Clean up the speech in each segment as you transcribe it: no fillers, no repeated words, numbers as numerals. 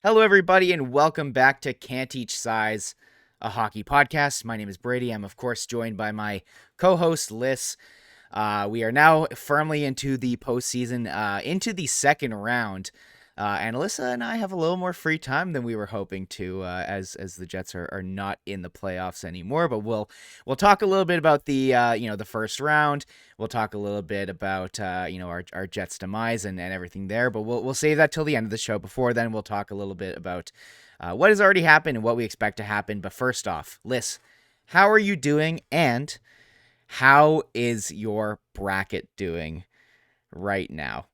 Hello, everybody, and welcome back to Can't Each Size, a hockey podcast. My name is Brady. I'm, of course, joined by my co-host, Lyss. We are now firmly into the postseason, into the second round. And Alyssa and I have a little more free time than we were hoping to, as the Jets are not in the playoffs anymore. But we'll talk a little bit about the first round. We'll talk a little bit about our Jets demise and everything there. But we'll save that till the end of the show. Before then, we'll talk a little bit about what has already happened and what we expect to happen. But first off, Liz, how are you doing? And how is your bracket doing right now?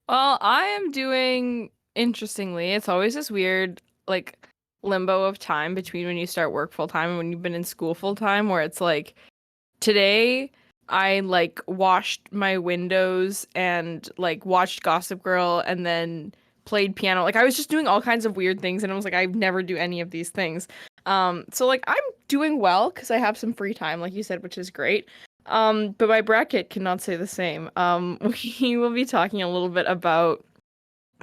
Well, I am doing interestingly. It's always this weird, like, limbo of time between when you start work full time and when you've been in school full time, where it's like today I washed my windows and watched Gossip Girl and then played piano. Like I was just doing all kinds of weird things and I was like I never do any of these things. So I'm doing well because I have some free time, like you said, which is great. But my bracket cannot say the same. We will be talking a little bit about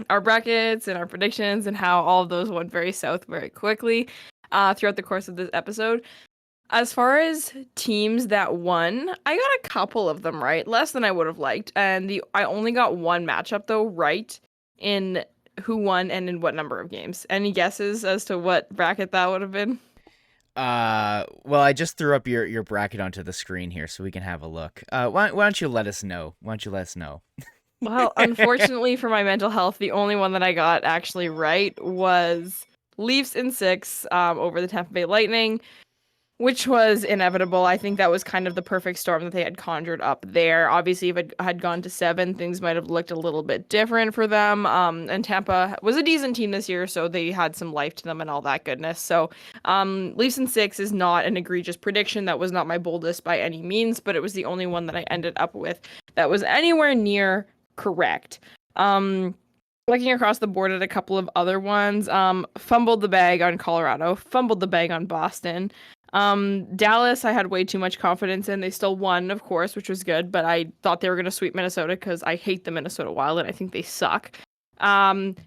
our brackets and our predictions and how all of those went very south very quickly throughout the course of this episode. As far as teams that won, I got a couple of them right, less than I would have liked, and the I only got one matchup though right in who won and in what number of games. Any guesses as to what bracket that would have been? Well, I just threw up your bracket onto the screen here so we can have a look. Why don't you let us know? Why don't you let us know? Well, unfortunately for my mental health, the only one that I got actually right was Leafs in six over the Tampa Bay Lightning, which was inevitable. I think that was kind of the perfect storm that they had conjured up there. Obviously, if it had gone to seven, things might have looked a little bit different for them. And Tampa was a decent team this year, so they had some life to them and all that goodness. So, Leafs in six is not an egregious prediction. That was not my boldest by any means, but it was the only one that I ended up with that was anywhere near correct. Um, Looking across the board at a couple of other ones, fumbled the bag on Colorado, fumbled the bag on Boston. Dallas, I had way too much confidence in. They still won, of course, which was good, but I thought they were going to sweep Minnesota because I hate the Minnesota Wild and I think they suck.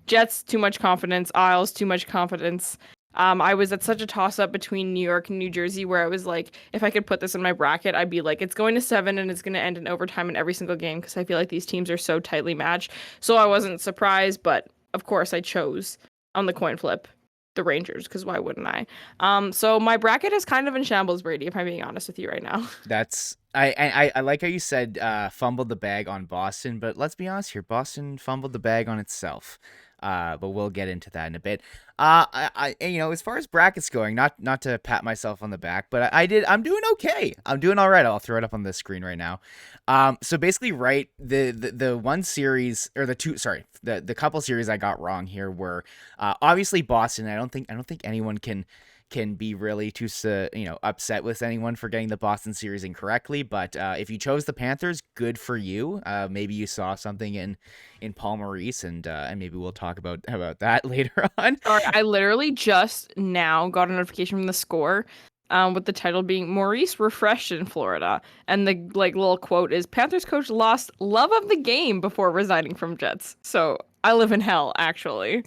Jets, too much confidence. Isles, too much confidence. I was at such a toss up between New York and New Jersey where I was like, if I could put this in my bracket, I'd be like, it's going to seven and it's going to end in overtime in every single game because I feel like these teams are so tightly matched. So I wasn't surprised, but of course I chose on the coin flip the Rangers because why wouldn't I? So my bracket is kind of in shambles, Brady, if I'm being honest with you right now. That's I like how you said fumbled the bag on Boston, but let's be honest here, Boston fumbled the bag on itself. But we'll get into that in a bit. As far as brackets going, not to pat myself on the back, but I'm doing okay. I'm doing all right. I'll throw it up on the screen right now. So basically, right, the one series or the two, sorry, the couple series I got wrong here were obviously Boston. I don't think anyone can be really too upset with anyone for getting the Boston series incorrectly. But if you chose the Panthers, good for you. Maybe you saw something in Paul Maurice, and maybe we'll talk about that later on. Sorry, I literally just now got a notification from the score, with the title being Maurice refreshed in Florida, and the little quote is Panthers coach lost love of the game before resigning from Jets. So I live in hell, actually.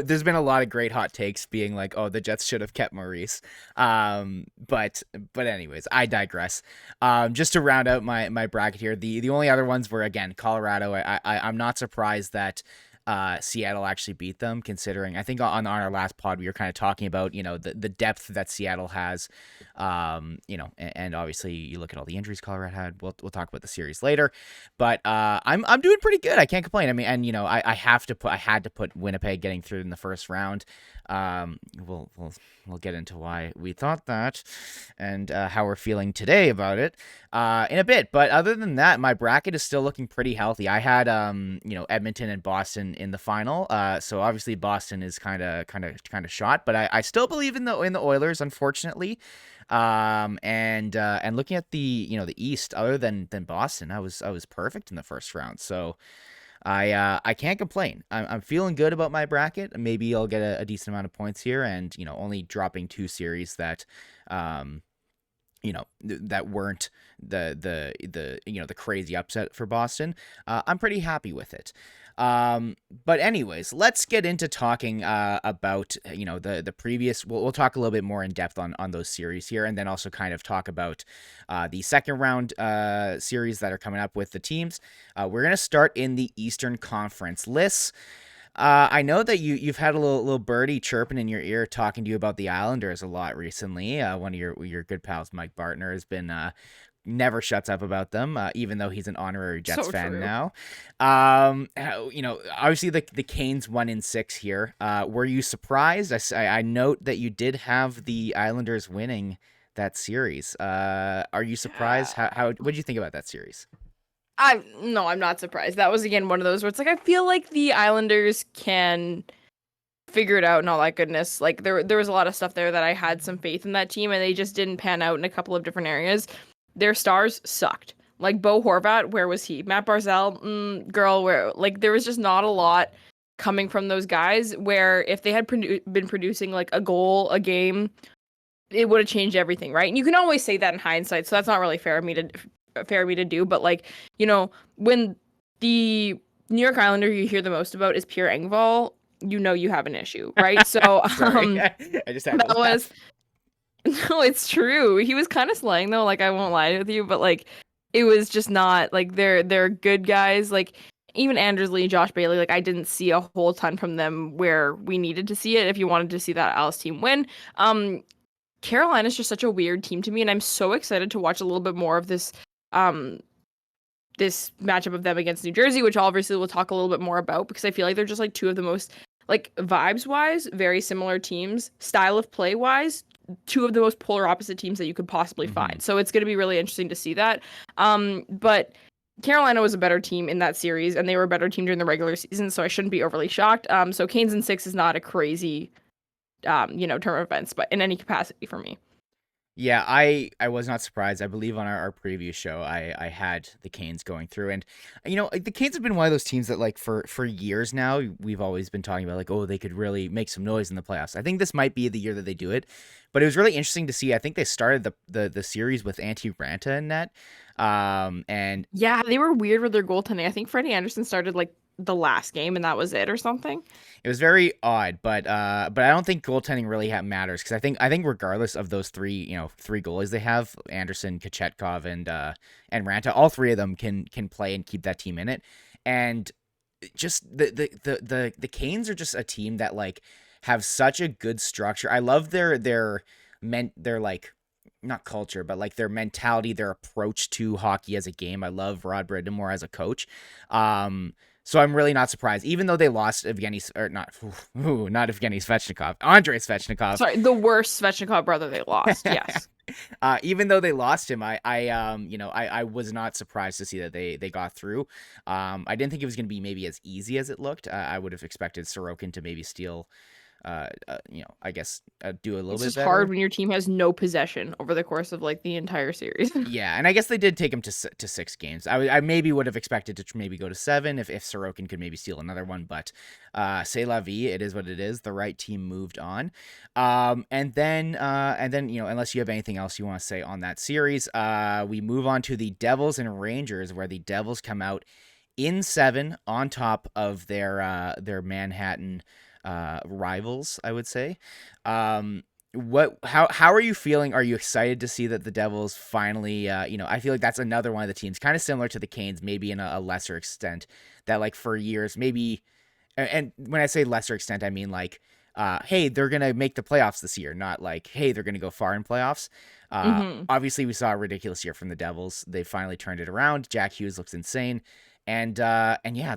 There's been a lot of great hot takes being like, "Oh, the Jets should have kept Maurice." But anyways, I digress. Just to round out my bracket here, the only other ones were again Colorado. I'm not surprised that Seattle actually beat them, considering I think on our last pod we were kind of talking about the depth that Seattle has, and obviously you look at all the injuries Colorado had. We'll talk about the series later, but I'm doing pretty good. I can't complain. I mean, and I had to put Winnipeg getting through in the first round. We'll get into why we thought that and how we're feeling today about it in a bit. But other than that, my bracket is still looking pretty healthy. I had Edmonton and Boston in the final. So obviously Boston is kind of shot, but I still believe in the Oilers, unfortunately. And looking at the East, other than Boston, I was perfect in the first round. So I can't complain. I'm feeling good about my bracket. Maybe I'll get a decent amount of points here, and only dropping two series that that weren't the crazy upset for Boston. I'm pretty happy with it. But anyways, let's get into talking about the previous. We'll talk a little bit more in depth on those series here, and then also kind of talk about the second round series that are coming up with the teams. We're gonna start in the Eastern Conference. Lyss, I know that you've had a little birdie chirping in your ear talking to you about the Islanders a lot recently. One of your good pals, Mike Bartner, has been never shuts up about them, even though he's an honorary Jets So fan true. now. Obviously the Canes won in 6 here. Were you surprised? I note that you did have the Islanders winning that series. Are you surprised? How what did you think about that series? I'm not surprised. That was again one of those where it's like I feel like the Islanders can figure it out and all that goodness. Like there was a lot of stuff there that I had some faith in that team and they just didn't pan out in a couple of different areas. Their stars sucked. Like Bo Horvat, where was he? Matt Barzal, girl, where like there was just not a lot coming from those guys. Where if they had been producing like a goal a game, it would have changed everything, right? And you can always say that in hindsight, so that's not really fair of me to do. But like when the New York Islander you hear the most about is Pierre Engvall, you have an issue, right? So Sorry, I just had to that was laugh. no, it's true. He was kind of slang though, like I won't lie with you, but like it was just not like they're good guys. Like even Anders Lee, Josh Bailey, like I didn't see a whole ton from them where we needed to see it if you wanted to see that Alice team win. Carolina's just such a weird team to me, and I'm so excited to watch a little bit more of um this matchup of them against New Jersey, which obviously we'll talk a little bit more about because I feel like they're just like two of the most like vibes wise, very similar teams, style of play wise, two of the most polar opposite teams that you could possibly Hmm. find. So it's going to be really interesting to see that. But Carolina was a better team in that series, and they were a better team during the regular season, so I shouldn't be overly shocked. So Canes in 6 is not a crazy, term of events, but in any capacity for me. Yeah, I was not surprised. I believe on our previous show, I had the Canes going through, and the Canes have been one of those teams that like for years now we've always been talking about like, oh, they could really make some noise in the playoffs. I think this might be the year that they do it, but it was really interesting to see. I think they started the series with Antti Ranta in net, and Yeah, they were weird with their goaltending. I think Freddie Anderson started like the last game, and that was it or something. it was very odd, but I don't think goaltending really matters because I think regardless of those three goalies they have, Anderson, Kachetkov, and Ranta, all three of them can play and keep that team in it. And just the Canes are just a team that like have such a good structure. I love their like not culture, but like their mentality, their approach to hockey as a game. I love Rod Brindamore as a coach. So I'm really not surprised, even though they lost Evgeny or not, not Evgeny Svechnikov, Andrei Svechnikov. Sorry, the worst Svechnikov brother they lost. Yes. Even though they lost him, I was not surprised to see that they got through. I didn't think it was going to be maybe as easy as it looked. I would have expected Sorokin to maybe steal, I guess do a little It's bit just hard better. when your team has no possession over the course of like the entire series. Yeah, and I guess they did take him to 6 games. I maybe would have expected to maybe go to 7 if Sorokin could maybe steal another one, but c'est la vie. It is what it is. The right team moved on, and then unless you have anything else you want to say on that series, we move on to the Devils and Rangers, where the Devils come out in 7 on top of their Manhattan rivals, I would say. How are you feeling? Are you excited to see that the Devils finally I feel like that's another one of the teams kind of similar to the Canes, maybe in a lesser extent, that like for years maybe, and when I say lesser extent I mean like hey, they're gonna make the playoffs this year, not like hey, they're gonna go far in playoffs. hmm Obviously we saw a ridiculous year from the Devils. They finally turned it around. Jack Hughes looks insane, and yeah,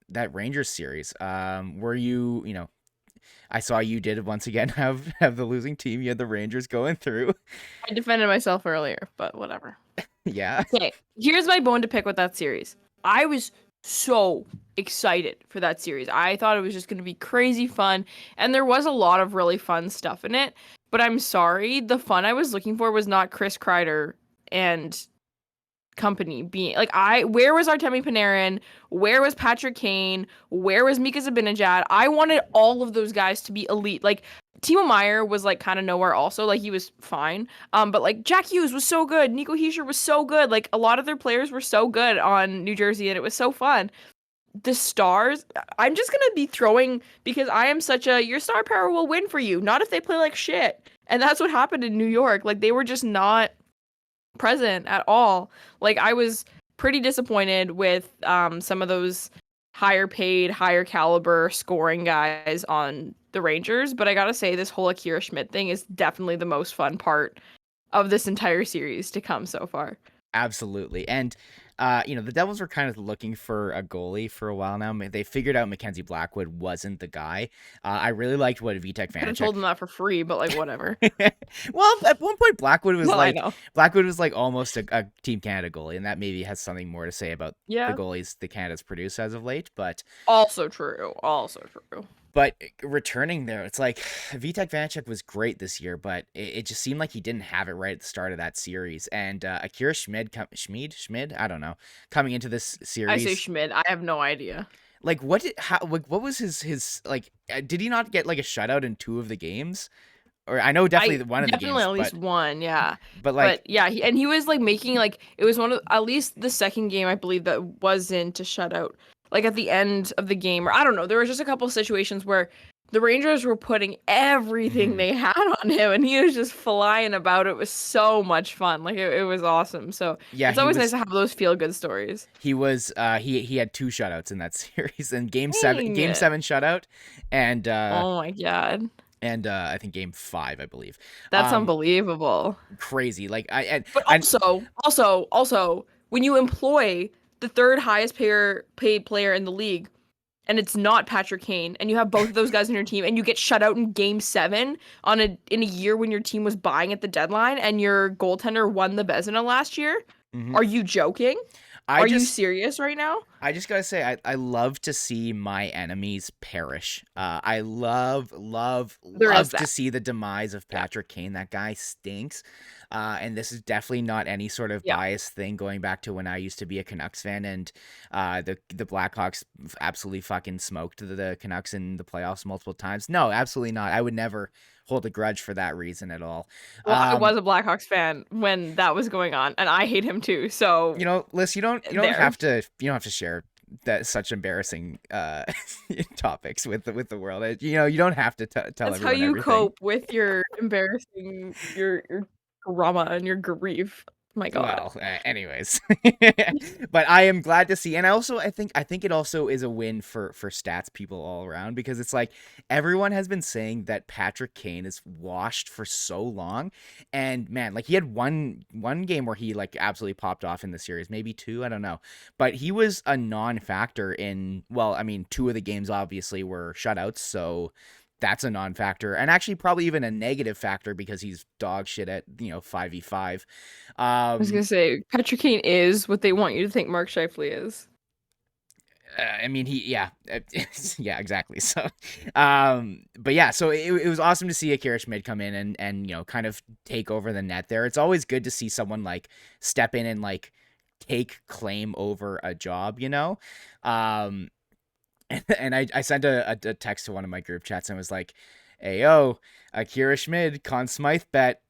that Rangers series, were I saw you did once again have the losing team. You had the Rangers going through. I defended myself earlier, but whatever. Yeah. Okay, here's my bone to pick with that series. I was so excited for that series. I thought it was just going to be crazy fun, and there was a lot of really fun stuff in it. But I'm sorry, the fun I was looking for was not Chris Kreider and company being like where was Artemi Panarin? Where was Patrick Kane? Where was Mika Zibanejad? I wanted all of those guys to be elite. Like Timo Meyer was like kind of nowhere also. Like he was fine. But like Jack Hughes was so good. Nico Hischier was so good. Like a lot of their players were so good on New Jersey and it was so fun. The Stars, I'm just gonna be throwing because I am such a your star power will win for you. Not if they play like shit. And that's what happened in New York. Like they were just not present at all. Like I was pretty disappointed with some of those higher paid, higher caliber scoring guys on the Rangers, but I gotta say this whole Akira Schmidt thing is definitely the most fun part of this entire series to come so far. Absolutely. And, the Devils were kind of looking for a goalie for a while now. They figured out Mackenzie Blackwood wasn't the guy. I really liked what Vitek Could have told Vanacek. them that for free, but like whatever. Well, at one point, Well, I know. Blackwood was like almost a Team Canada goalie, and that maybe has something more to say about the Yeah. goalies the Canada's produced as of late. Also true. Also true. But returning there, it's like Vitek Vanacek was great this year, but it just seemed like he didn't have it right at the start of that series. And Akira Schmid, I don't know, coming into this I say series, Schmidt. I have no idea. like what was his like? Did he not get like a shutout in two of the games? Or I know I definitely one of the definitely games, at least one, yeah. but But yeah, he was like making like it was one of at least the second game I believe that wasn't a shutout. Like at the end of the game, or I don't know, there was just a couple situations where the Rangers were putting everything mhm. they had on him, and he was just flying about. It was so much fun. Like it was awesome. So Yeah, it's always nice to have those feel good stories. he had two shutouts in that series, and game Dang. 7 shutout, and Oh my God. I think game 5, I believe. That's unbelievable. Crazy. Like I But and also, when you employ the third highest paid player in the league, and it's not Patrick Kane, and you have both of those guys on your team, and you get shut out in Game 7 in a year when your team was buying at the deadline, and your goaltender won the Vezina last year, mhm. are you joking? I Are you just serious right now? I just gotta say, I love to see my enemies perish. I There is love to that. see the demise of Yeah, Patrick Kane. That guy stinks. And this is definitely not any sort of yeah. biased thing going back to when I used to be a Canucks fan and the Blackhawks absolutely fucking smoked the Canucks in the playoffs multiple times. No, absolutely not. I would never hold a grudge for that reason at all. Well, I Um, was a Blackhawks fan when that was going on, and I hate him too. So Liz, there. you don't have to share that such embarrassing topics with the world. You don't have to tell That's how everyone you everything. cope with your embarrassing your drama and your grief. My God. Well, anyways, but I am glad to see, and I think it also is a win for stats people all around because it's like everyone has been saying that Patrick Kane is washed for so long, and man, like he had one game where he like absolutely popped off in the series, maybe two, I don't know, but he was a non-factor in well, I mean, two of the games obviously were shutouts, so that's a non-factor and actually probably even a negative factor because he's dog shit at 5v5. I was gonna say Patrick Kane is what they want you to think Mark Scheifele is. I mean, yeah, exactly. So, but yeah, so it was awesome to see Akira Schmid come in and kind of take over the net there. It's always good to see someone like step in and like take claim over a job. Um, and I sent a text to one of my group chats and was like, "Hey yo, Akira Schmid, Conn Smythe bet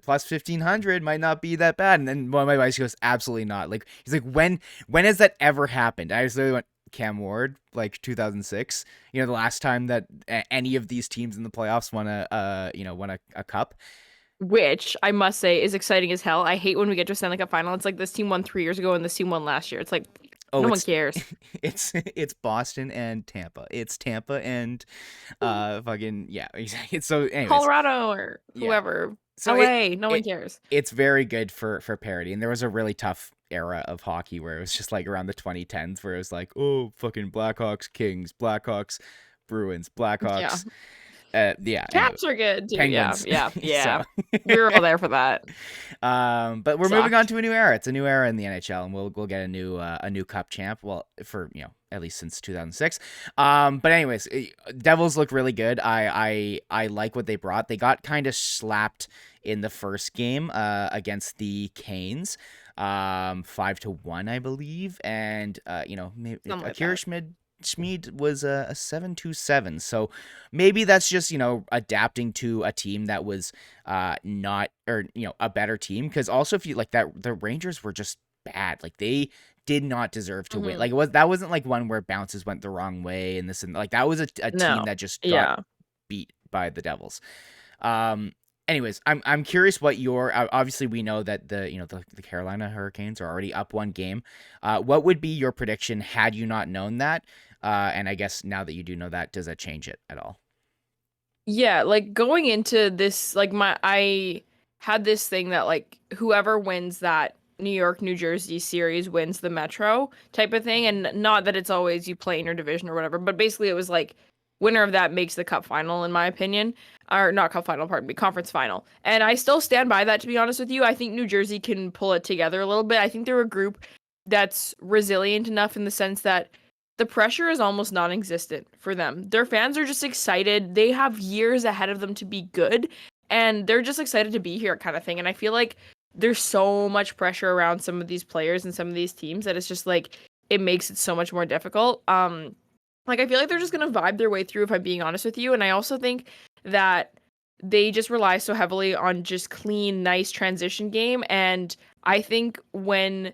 plus 1,500 might not be that bad." And then one of my buddies goes, "Absolutely not." Like he's like, "When has that ever happened?" I just literally went, "Cam Ward, like 2006. The last time that any of these teams in the playoffs won a cup." Which I must say is exciting as hell. I hate when we get to a Stanley Cup final. It's like this team won 3 years ago and this team won last year. It's like Oh, no one cares. it's Boston and Tampa. It's Tampa and fucking yeah, exactly. So anyways, Colorado or yeah. whoever. So LA, no one it cares. it's very good for parody. And there was a really tough era of hockey where it was just like around the 2010s where it was like, oh, fucking Blackhawks, Kings, Blackhawks, Bruins, Yeah. Blackhawks. Yeah, anyway, Caps are good too. Yeah, Penguins. yeah, So yeah. We were all there for that. but we're moving on Sucked. to a new era. It's a new era in the NHL, and we'll get a new cup champ. Well, for at least since 2006. But anyways, Devils look really good. I like what they brought. They got kind of slapped in the first game against the Canes. 5-1, I believe, and maybe Something like Akira that. Schmid was a 7-7. So maybe that's just adapting to a team that was not, or a better team, because also if you like that, the Rangers were just bad. Like they did not deserve to win. Hmm. Like that wasn't like one where bounces went the wrong way and this and like that was a team No. that just got Yeah. beat by the Devils. Um, anyways, I'm curious what your obviously we know that the Carolina Hurricanes are already up one game. What would be your prediction had you not known that? And I guess now that you do know that, does that change it at all? Yeah, like going into this, like I had this thing that like whoever wins that New York, New Jersey series wins the Metro type of thing. And not that it's always you play in your division or whatever, but basically it was like winner of that makes the cup final, in my opinion. Or not cup final, pardon me, conference final. And I still stand by that, to be honest with you. I think New Jersey can pull it together a little bit. I think they're a group that's resilient enough in the sense that the pressure is almost non-existent for them. Their fans are just excited. They have years ahead of them to be good, and they're just excited to be here kind of thing. And I feel like there's so much pressure around some of these players and some of these teams that it's just like it makes it so much more difficult. Like I feel like they're just going to vibe their way through if I'm being honest with you, and I also think that they just rely so heavily on just clean, nice transition game, and I think when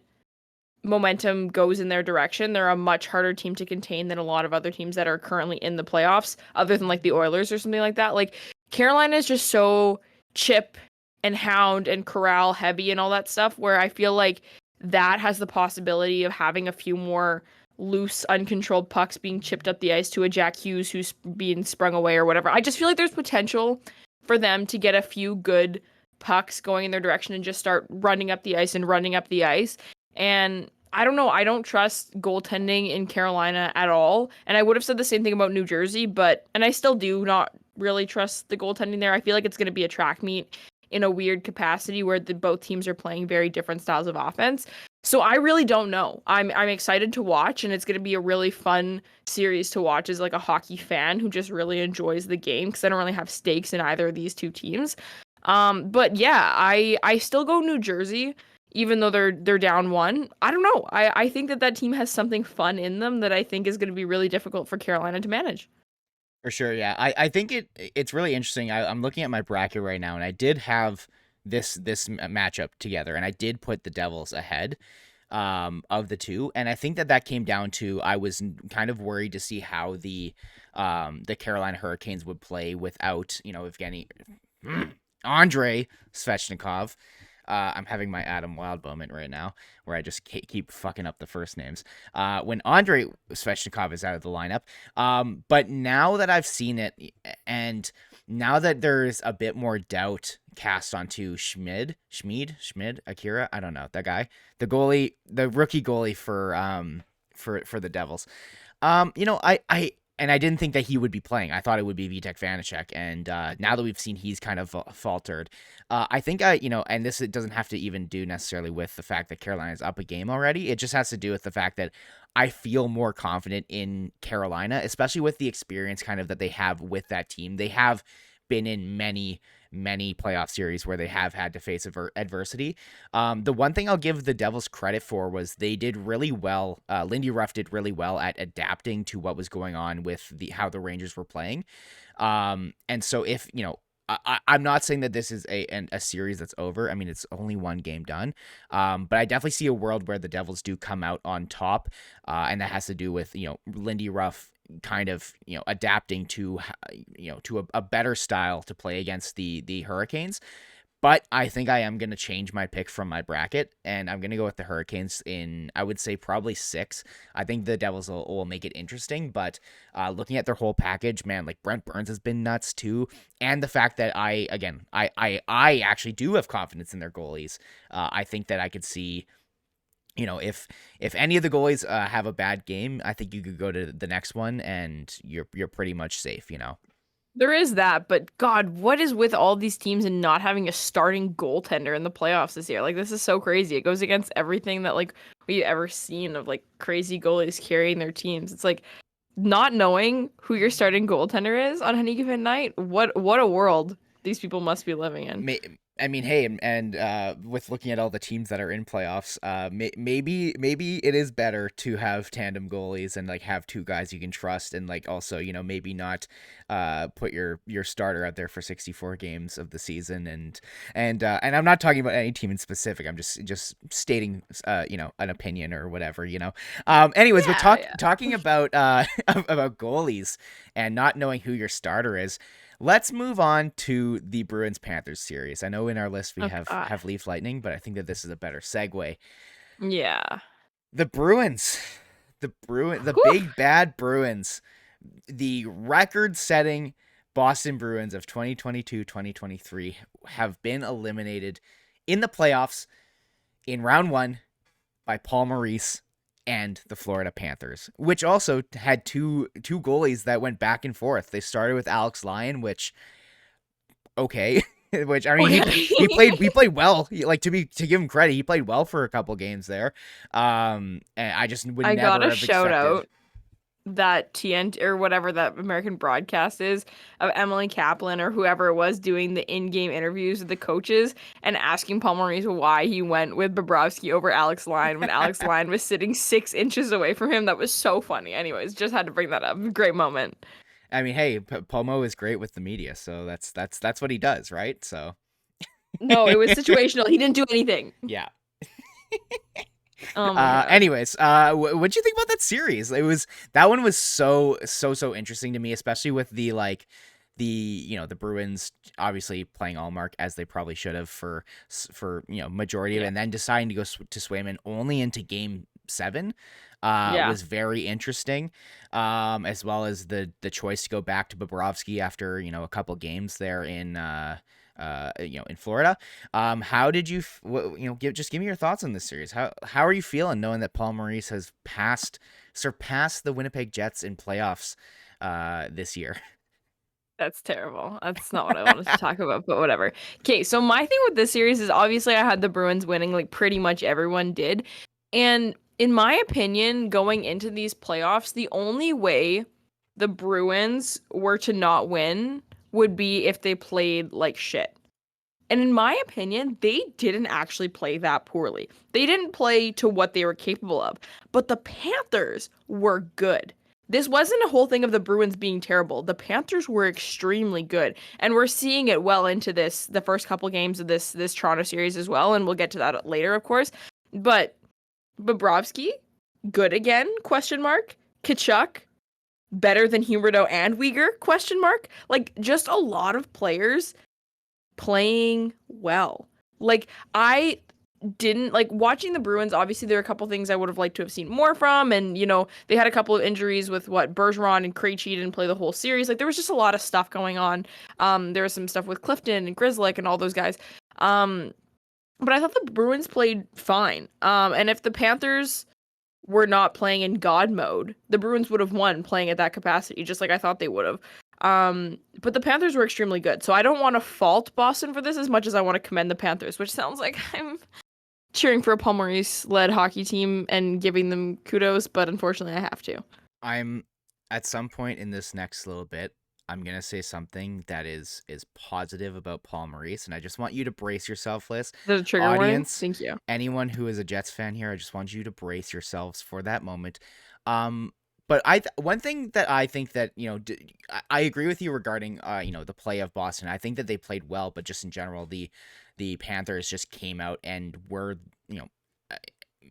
momentum goes in their direction, they're a much harder team to contain than a lot of other teams that are currently in the playoffs, other than like the Oilers or something like that. Like Carolina is just so chip and hound and corral heavy and all that stuff, where I feel like that has the possibility of having a few more loose, uncontrolled pucks being chipped up the ice to a Jack Hughes who's being sprung away or whatever. I just feel like there's potential for them to get a few good pucks going in their direction and just start running up the ice and running up the ice. And I don't know. I don't trust goaltending in Carolina at all. And I would have said the same thing about New Jersey, and I still do not really trust the goaltending there. I feel like it's going to be a track meet in a weird capacity where both teams are playing very different styles of offense. So I really don't know. I'm excited to watch, and it's going to be a really fun series to watch as like a hockey fan who just really enjoys the game because I don't really have stakes in either of these two teams. But yeah, I still go New Jersey even though they're down one. I don't know. I think that team has something fun in them that I think is going to be really difficult for Carolina to manage. For sure, yeah. I think it's really interesting. I'm looking at my bracket right now, and I did have matchup together, and I did put the Devils ahead of the two, and I think that came down to I was kind of worried to see how the Carolina Hurricanes would play without Evgeny Andrei Svechnikov. I'm having my Adam Wild moment right now, where I just keep fucking up the first names. When Andrei Svechnikov is out of the lineup, but now that I've seen it, and now that there's a bit more doubt cast onto Schmid, Akira, I don't know that guy, the goalie, the rookie goalie for the Devils. I didn't think that he would be playing. I thought it would be Vitek Vanacek, and now that we've seen he's kind of faltered, I think and this it doesn't have to even do necessarily with the fact that Carolina is up a game already. It just has to do with the fact that I feel more confident in Carolina, especially with the experience kind of that they have with that team. They have been in many playoff series where they have had to face adversity. The one thing I'll give the Devils credit for was they did really well. Lindy Ruff did really well at adapting to what was going on with how the Rangers were playing. And so if I'm not saying that this is a series that's over. I mean, it's only one game done. But I definitely see a world where the Devils do come out on top, and that has to do with Lindy Ruff kind of adapting to a better style to play against the Hurricanes. But I think I am going to change my pick from my bracket, and I'm going to go with the Hurricanes in, I would say, probably 6. I think the Devils will make it interesting, but looking at their whole package, man, like Brent Burns has been nuts too, and the fact that I actually do have confidence in their goalies. I think that I could see, if any of the goalies have a bad game, I think you could go to the next one, and you're pretty much safe. There is that, but God, what is with all these teams and not having a starting goaltender in the playoffs this year? Like this is so crazy. It goes against everything that like we've ever seen of like crazy goalies carrying their teams. It's like not knowing who your starting goaltender is on any given night. What a world these people must be living in. I mean, hey, and with looking at all the teams that are in playoffs, maybe it is better to have tandem goalies and like have two guys you can trust, and like also maybe not put your starter out there for 64 games of the season, and I'm not talking about any team in specific. I'm just stating an opinion or whatever. Anyways, but Yeah, yeah. talking about about goalies and not knowing who your starter is. Let's move on to the Bruins Panthers series. I know in our list we Oh God. have Leaf Lightning, but I think that this is a better segue. Yeah. The Bruins, the Whew. big bad Bruins, the record-setting Boston Bruins of 2022-2023 have been eliminated in the playoffs in round 1 by Paul Maurice and the Florida Panthers, which also had two goalies that went back and forth. They started with Alex Lyon, which okay. Which I mean, Okay. he played well. To give him credit, he played well for a couple games there. And I just would I got never a have shout expected. out that TNT or whatever that American broadcast is of Emily Kaplan or whoever it was doing the in-game interviews with the coaches and asking Paul Maurice why he went with Bobrovsky over Alex Lyon when Alex Lyon was sitting 6 inches away from him. That was so funny. Anyways, just had to bring that up. Great moment. I mean, hey, Pomo is great with the media, so that's what he does, right? So No, it was situational. He didn't do anything. yeah. Oh my god. Anyways, what'd you think about that series? That one was so interesting to me, especially with the Bruins obviously playing Allmark as they probably should have for majority of it, Yeah. and then deciding to go to Swayman only into game 7 Yeah. was very interesting, as well as the choice to go back to Bobrovsky after a couple games there in Florida. How did you, give me your thoughts on this series. How are you feeling knowing that Paul Maurice has surpassed the Winnipeg Jets in playoffs this year? That's terrible. That's not what I wanted to talk about, but whatever. Okay, so my thing with this series is obviously I had the Bruins winning, like pretty much everyone did. And in my opinion, going into these playoffs, the only way the Bruins were to not win would be if they played like shit. And in my opinion, they didn't actually play that poorly. They didn't play to what they were capable of. But the Panthers were good. This wasn't a whole thing of the Bruins being terrible. The Panthers were extremely good. And we're seeing it well into the first couple games of this Toronto series as well, and we'll get to that later, of course. But Bobrovsky, good again? Question mark. Kachuk, better than Huberdeau and Uyghur? Question mark. Like just a lot of players playing well. Like I didn't like watching the Bruins. Obviously, there are a couple things I would have liked to have seen more from, and they had a couple of injuries with what Bergeron and Krejci didn't play the whole series. Like there was just a lot of stuff going on. There was some stuff with Clifton and Grzelcyk and all those guys. But I thought the Bruins played fine. And if the Panthers were not playing in God mode, the Bruins would have won playing at that capacity, just like I thought they would have. But the Panthers were extremely good. So I don't want to fault Boston for this as much as I want to commend the Panthers, which sounds like I'm cheering for a Paul Maurice-led hockey team and giving them kudos, but unfortunately I have to. I'm at some point in this next little bit, I'm gonna say something that is positive about Paul Maurice, and I just want you to brace yourself, Liz. There's a trigger warning. Audience, Thank you. anyone who is a Jets fan here, I just want you to brace yourselves for that moment. Um, but one thing that I think that I agree with you regarding the play of Boston. I think that they played well, but just in general, the Panthers just came out and were you know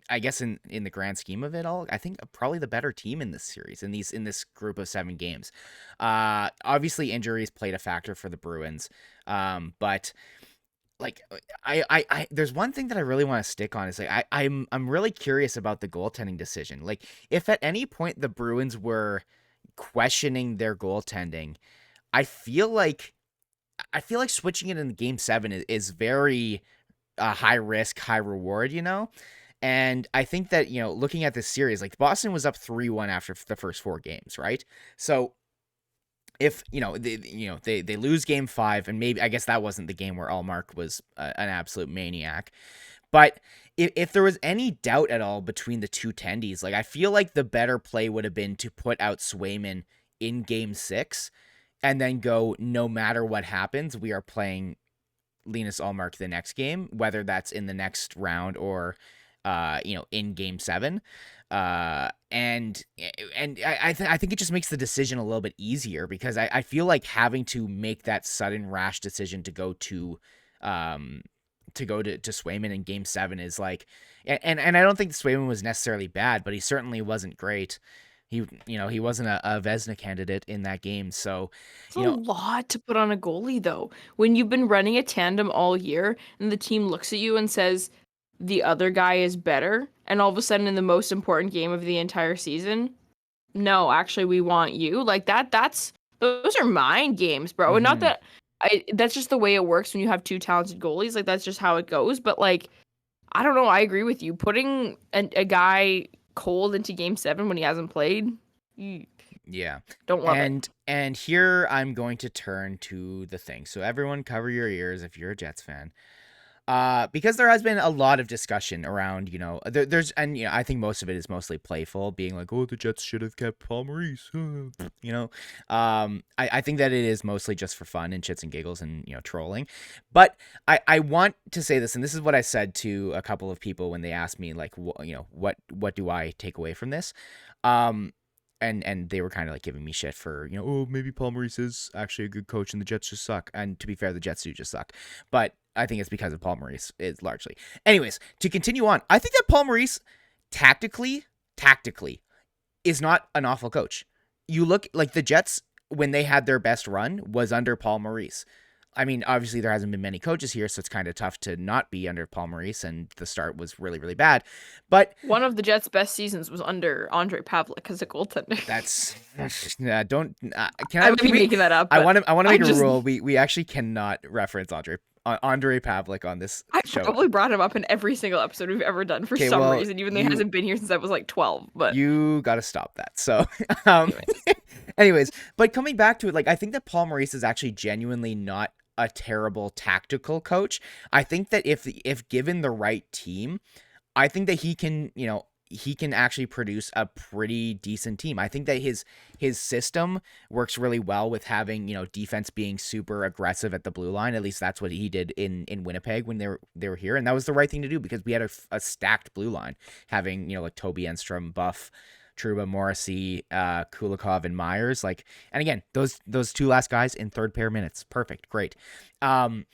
I guess in the grand scheme of it all, I think probably the better team in this series in this group of 7 games. Obviously injuries played a factor for the Bruins, but like there's one thing that I really want to stick on is like I'm really curious about the goaltending decision. Like if at any point the Bruins were questioning their goaltending, I feel like switching it in game 7 is very high risk, high reward, And I think that, looking at this series, like Boston was up 3-1 after the first 4 games, right? So if, they lose game 5, and maybe, I guess that wasn't the game where Allmark was an absolute maniac. But if there was any doubt at all between the two tendies, like I feel like the better play would have been to put out Swayman in game 6 and then go, no matter what happens, we are playing Linus Ullmark the next game, whether that's in the next round or in game 7. I think it just makes the decision a little bit easier because I feel like having to make that sudden rash decision to go to Swayman in game 7 is like, and I don't think Swayman was necessarily bad, but he certainly wasn't great. He wasn't a Vezina candidate in that game. So, It's a lot to put on a goalie, though. When you've been running a tandem all year and the team looks at you and says the other guy is better, and all of a sudden in the most important game of the entire season, no, actually we want you. Like those are mind games, bro. And not mhm. that that's just the way it works when you have two talented goalies. Like that's just how it goes. But like, I don't know. I agree with you. Putting a guy cold into game 7 when he hasn't played, Yeah. don't love it. And here I'm going to turn to the thing. So everyone cover your ears if you're a Jets fan. Because there has been a lot of discussion around, I think most of it is mostly playful, being like, oh, the Jets should have kept Paul Maurice, I think that it is mostly just for fun and shits and giggles and, trolling. But I want to say this, and this is what I said to a couple of people when they asked me, like, what do I take away from this? And they were kind of like giving me shit for, oh, maybe Paul Maurice is actually a good coach and the Jets just suck. And to be fair, the Jets do just suck. But I think it's because of Paul Maurice, is largely. Anyways, to continue on, I think that Paul Maurice tactically is not an awful coach. You look like the Jets when they had their best run was under Paul Maurice. I mean, obviously there hasn't been many coaches here, so it's kind of tough to not be under Paul Maurice, and the start was really, really bad. But One of the Jets' best seasons was under Andre Pavlik as a goaltender. that's don't I might be making that up. I want to make a just, rule. We actually cannot reference Andre Pavlik on this I show. probably brought him up in every single episode we've ever done for some reason, even though he hasn't been here since I was like 12. But you got to stop that. So, anyways, but coming back to it, like I think that Paul Maurice is actually genuinely not a terrible tactical coach. I think that if given the right team, I think that he can actually produce a pretty decent team. I think that his system works really well with having, defense being super aggressive at the blue line. At least that's what he did in Winnipeg when they were here. And that was the right thing to do because we had a stacked blue line, having, like Toby Enstrom, Buff, Trouba, Morrissey, Kulikov, and Myers. Like, and again, those two last guys in third pair minutes. Perfect. Great. And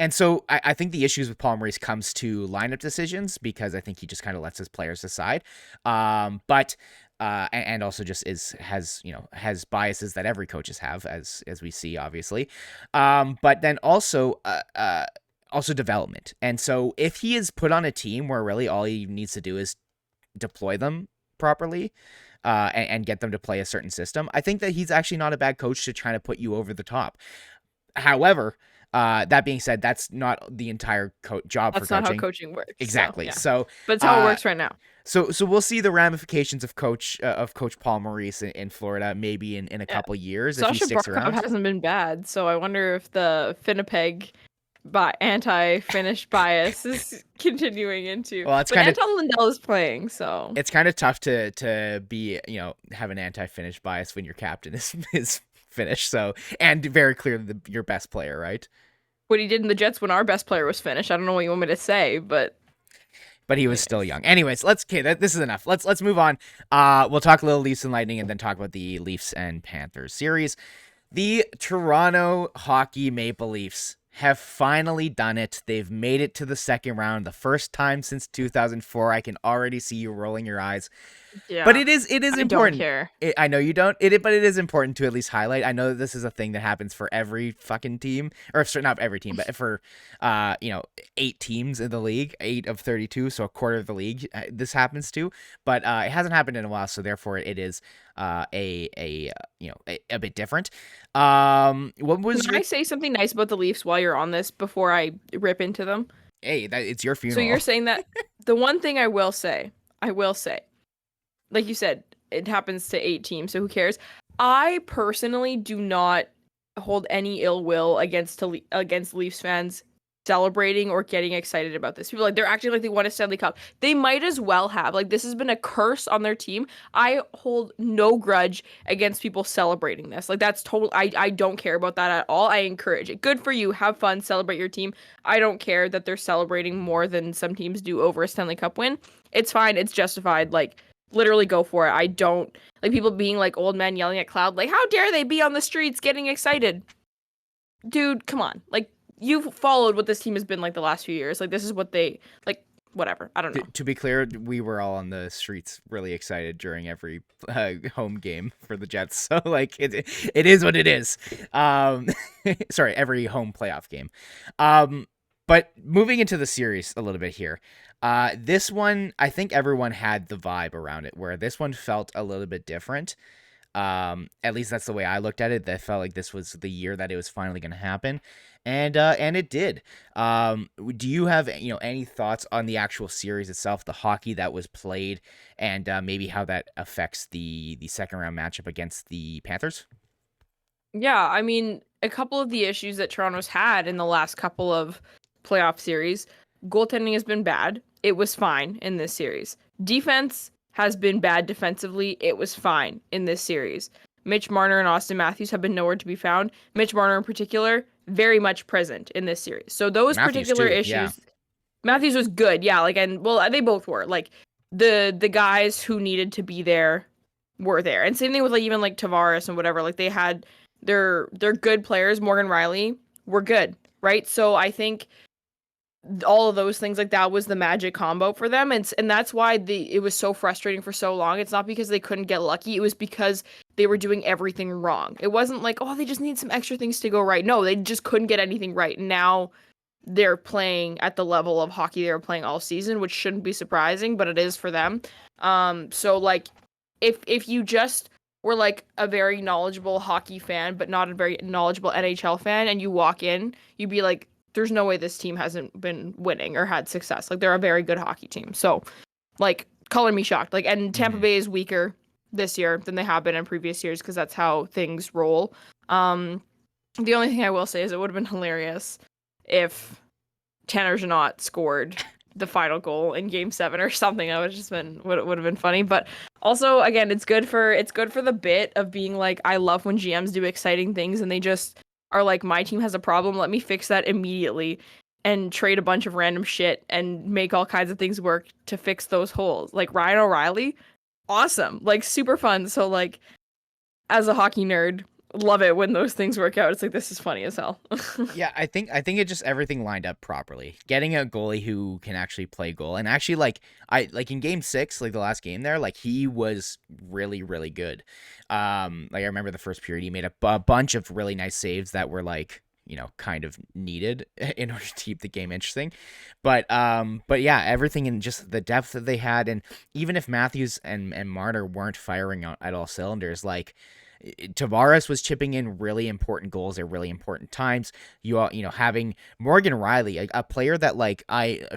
so I think the issues with Paul Maurice comes to lineup decisions because I think he just kind of lets his players decide. But also just has biases that every coaches have, as we see, obviously. But then also development. And so if he is put on a team where really all he needs to do is deploy them properly, and get them to play a certain system, I think that he's actually not a bad coach to try to put you over the top. However, that being said, that's not the entire job for coaching. That's not how coaching works. Exactly. But it's how it works right now. So we'll see the ramifications of Coach Paul Maurice in Florida maybe in a couple years if he sticks around. Hasn't been bad, so I wonder if the Winnipeg anti-Finnish bias is continuing into. Well, it's but Anton Lundell is playing, so it's kind of tough to be have an anti-Finnish bias when your captain is Finnish, so, and very clearly your best player, right? What he did in the Jets when our best player was Finnish, I don't know what you want me to say, but he was still young. Anyways, this is enough. Let's move on. We'll talk a little Leafs and Lightning, and then talk about the Leafs and Panthers series. The Toronto Hockey Maple Leafs have finally done it. They've made it to the second round, the first time since 2004. I can already see you rolling your eyes. Yeah, but it is important. Don't care. I know you don't. But it is important to at least highlight. I know that this is a thing that happens for every fucking team, or not every team, but for 8 teams in the league, 8 of 32, so a quarter of the league. This happens to, but it hasn't happened in a while, so therefore it is a bit different. Can I say something nice about the Leafs while you're on this before I rip into them? Hey, it's your funeral. So you're saying that the one thing I will say, like you said, it happens to 8 teams, so who cares? I personally do not hold any ill will against Leafs fans celebrating or getting excited about this. People like they're acting like they won a Stanley Cup. They might as well have. Like this has been a curse on their team. I hold no grudge against people celebrating this. Like that's total I don't care about that at all. I encourage it. Good for you. Have fun, celebrate your team. I don't care that they're celebrating more than some teams do over a Stanley Cup win. It's fine. It's justified. Like literally go for it. I don't like people being like old men yelling at cloud like how dare they be on the streets getting excited. Dude, come on. Like you've followed what this team has been like the last few years. Like this is what they like whatever. I don't know. To be clear, we were all on the streets really excited during every home game for the Jets. So like it is what it is. Sorry, every home playoff game. But moving into the series a little bit here. This one, I think everyone had the vibe around it where this one felt a little bit different. At least that's the way I looked at it. That felt like this was the year that it was finally going to happen, and it did. Do you have any thoughts on the actual series itself, the hockey that was played, and maybe how that affects the second round matchup against the Panthers? Yeah, I mean, a couple of the issues that Toronto's had in the last couple of playoff series, goaltending has been bad. It was fine in this series. Defense has been bad defensively. It was fine in this series. Mitch Marner and Austin Matthews have been nowhere to be found. Mitch Marner in particular, very much present in this series. So those Matthews particular too, issues, yeah. Matthews was good, yeah, like and well, they both were. Like the guys who needed to be there were there. And same thing with like even like Tavares and whatever. Like they had they're good players. Morgan Riley were good, right? So I think all of those things like that was the magic combo for them, and that's why it was so frustrating for so long. It's not because they couldn't get lucky, it was because they were doing everything wrong. It wasn't like, oh, they just need some extra things to go right. No, they just couldn't get anything right. Now they're playing at the level of hockey they were playing all season, which shouldn't be surprising, but it is for them. So like if you just were like a very knowledgeable hockey fan but not a very knowledgeable NHL fan and you walk in, you'd be like, there's no way this team hasn't been winning or had success. Like they're a very good hockey team. So like color me shocked. Like and Tampa Bay is weaker this year than they have been in previous years because that's how things roll. The only thing I will say is it would have been hilarious if Tanner Janot scored the final goal in Game 7 or something. That would just been would have been funny. But also, again, it's good for the bit of being like, I love when GMs do exciting things and they just are like, my team has a problem, let me fix that immediately and trade a bunch of random shit and make all kinds of things work to fix those holes. Like Ryan O'Reilly, awesome, like super fun. So like, as a hockey nerd, love it when those things work out. It's like, this is funny as hell. Yeah, I think it just everything lined up properly. Getting a goalie who can actually play goal and actually like in game 6, like the last game there, like he was really really good. Like I remember the first period he made a bunch of really nice saves that were like, kind of needed in order to keep the game interesting. But yeah, everything in just the depth that they had, and even if Matthews and Marner weren't firing out at all cylinders, like Tavares was chipping in really important goals at really important times. Having Morgan Riley, a player that like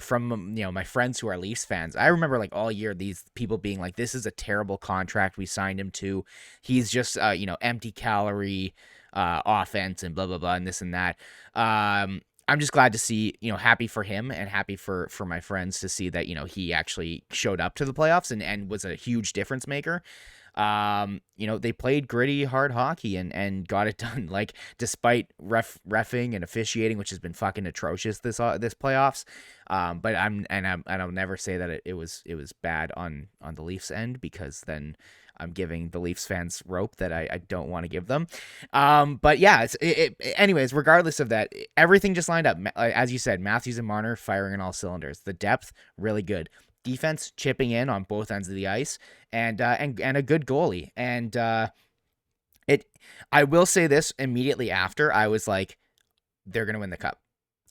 from my friends who are Leafs fans, I remember like all year these people being like, this is a terrible contract we signed him to. He's just empty calorie offense and blah blah blah and this and that. I'm just glad to see, happy for him and happy for my friends to see that, he actually showed up to the playoffs and was a huge difference maker. They played gritty, hard hockey and got it done. Like despite reffing and officiating, which has been fucking atrocious this playoffs. But I'll never say that it was bad on the Leafs end, because then I'm giving the Leafs fans rope that I don't want to give them. But yeah, anyways, regardless of that, everything just lined up. As you said, Matthews and Marner firing on all cylinders. The depth, really good. Defense chipping in on both ends of the ice, and a good goalie. And I will say this immediately after, I was like, they're gonna win the cup.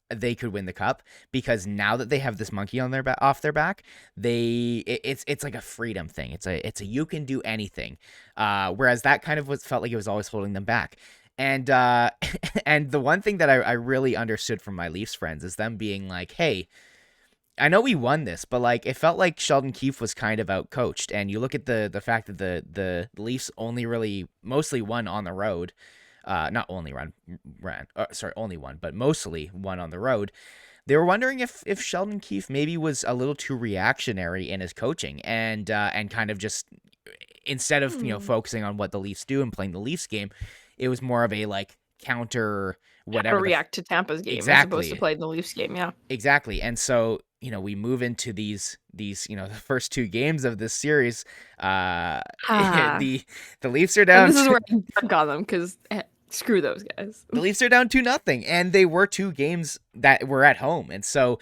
They could win the cup, because now that they have this monkey on their off their back, it's like a freedom thing. It's a you can do anything. Whereas that kind of felt like it was always holding them back. And and the one thing that I really understood from my Leafs friends is them being like, hey, I know we won this, but like it felt like Sheldon Keefe was kind of outcoached. And you look at the fact that the Leafs mostly won on the road. Not only only one, but mostly won on the road. they were wondering if Sheldon Keefe maybe was a little too reactionary in his coaching and kind of just instead of focusing on what the Leafs do and playing the Leafs game, it was more of a like counter How to whatever react to Tampa's game as opposed to exactly play the Leafs game. Yeah. exactly. And so we move into these the first two games of this series. Ah. The Leafs are And down. this is where I dunk on them because screw those guys. The Leafs are down 2-0, and they were two games that were at home, and so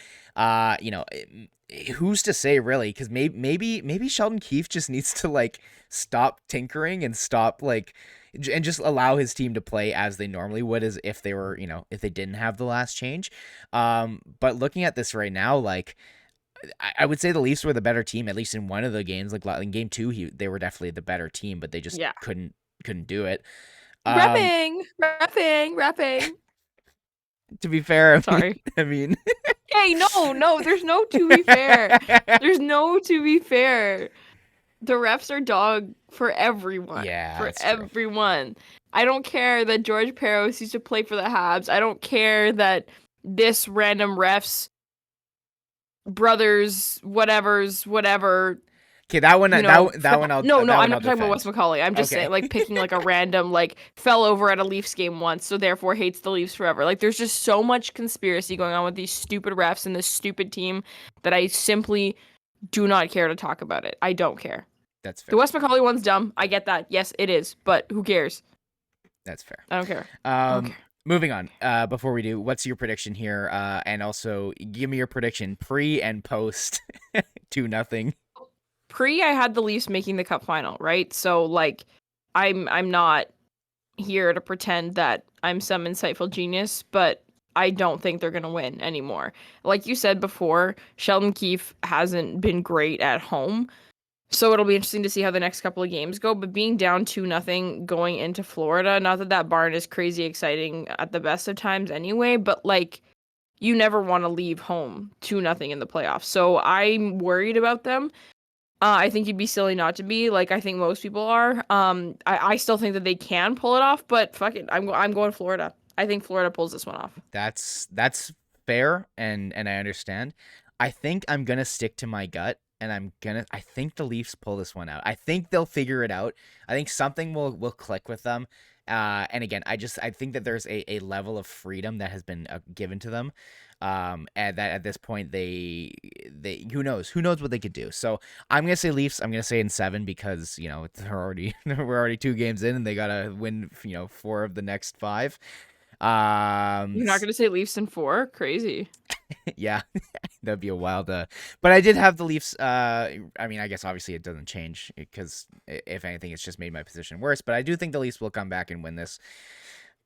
who's to say really? Because maybe Sheldon Keefe just needs to like stop tinkering and stop like and just allow his team to play as they normally would, as if they were if they didn't have the last change. But looking at this right now, like I would say the Leafs were the better team, at least in one of the games. Like in game two, they were definitely the better team, but they just Yeah. couldn't do it. Rapping. To be fair, Sorry. I mean, Hey, no, there's no to be fair. There's no to be fair. The refs are dog for everyone. Yeah, For that's true. everyone. I don't care that George Peros used to play for the Habs. I don't care that this random ref's brothers, whatever. Okay, that one, that one, No, that I'm one I'll not talking about defend. Wes McCauley. I'm just Okay. saying, like, picking like a random, like, fell over at a Leafs game once, so therefore hates the Leafs forever. Like, there's just so much conspiracy going on with these stupid refs and this stupid team that I simply do not care to talk about it. I don't care. That's fair. The Wes McCauley one's dumb. I get that. Yes, it is. But who cares? That's fair. I don't care. Moving on. Before we do, what's your prediction here? And also give me your prediction pre and post 2-0. Pre, I had the Leafs making the Cup final, right? So like, I'm not here to pretend that I'm some insightful genius, but I don't think they're gonna win anymore. Like you said before, Sheldon Keefe hasn't been great at home. So it'll be interesting to see how the next couple of games go. But being down 2-0 going into Florida, not that that barn is crazy exciting at the best of times anyway, but like you never want to leave home 2-0 in the playoffs. So I'm worried about them. I think you'd be silly not to be. Like I think most people are. I still think that they can pull it off, but fuck it, I'm going Florida. I think Florida pulls this one off. That's fair, and I understand. I think I'm gonna stick to my gut, and I think the Leafs pull this one out. I think they'll figure it out. I think something will click with them. And again, I think that there's a level of freedom that has been given to them. And that at this point they who knows what they could do. So I'm gonna say Leafs. I'm gonna say in 7 because we're already 2 games in and they gotta win 4 of the next 5. You're not gonna say Leafs in 4? Crazy. Yeah, that'd be a wild. But I did have the Leafs. I mean, I guess obviously it doesn't change because if anything, it's just made my position worse. But I do think the Leafs will come back and win this.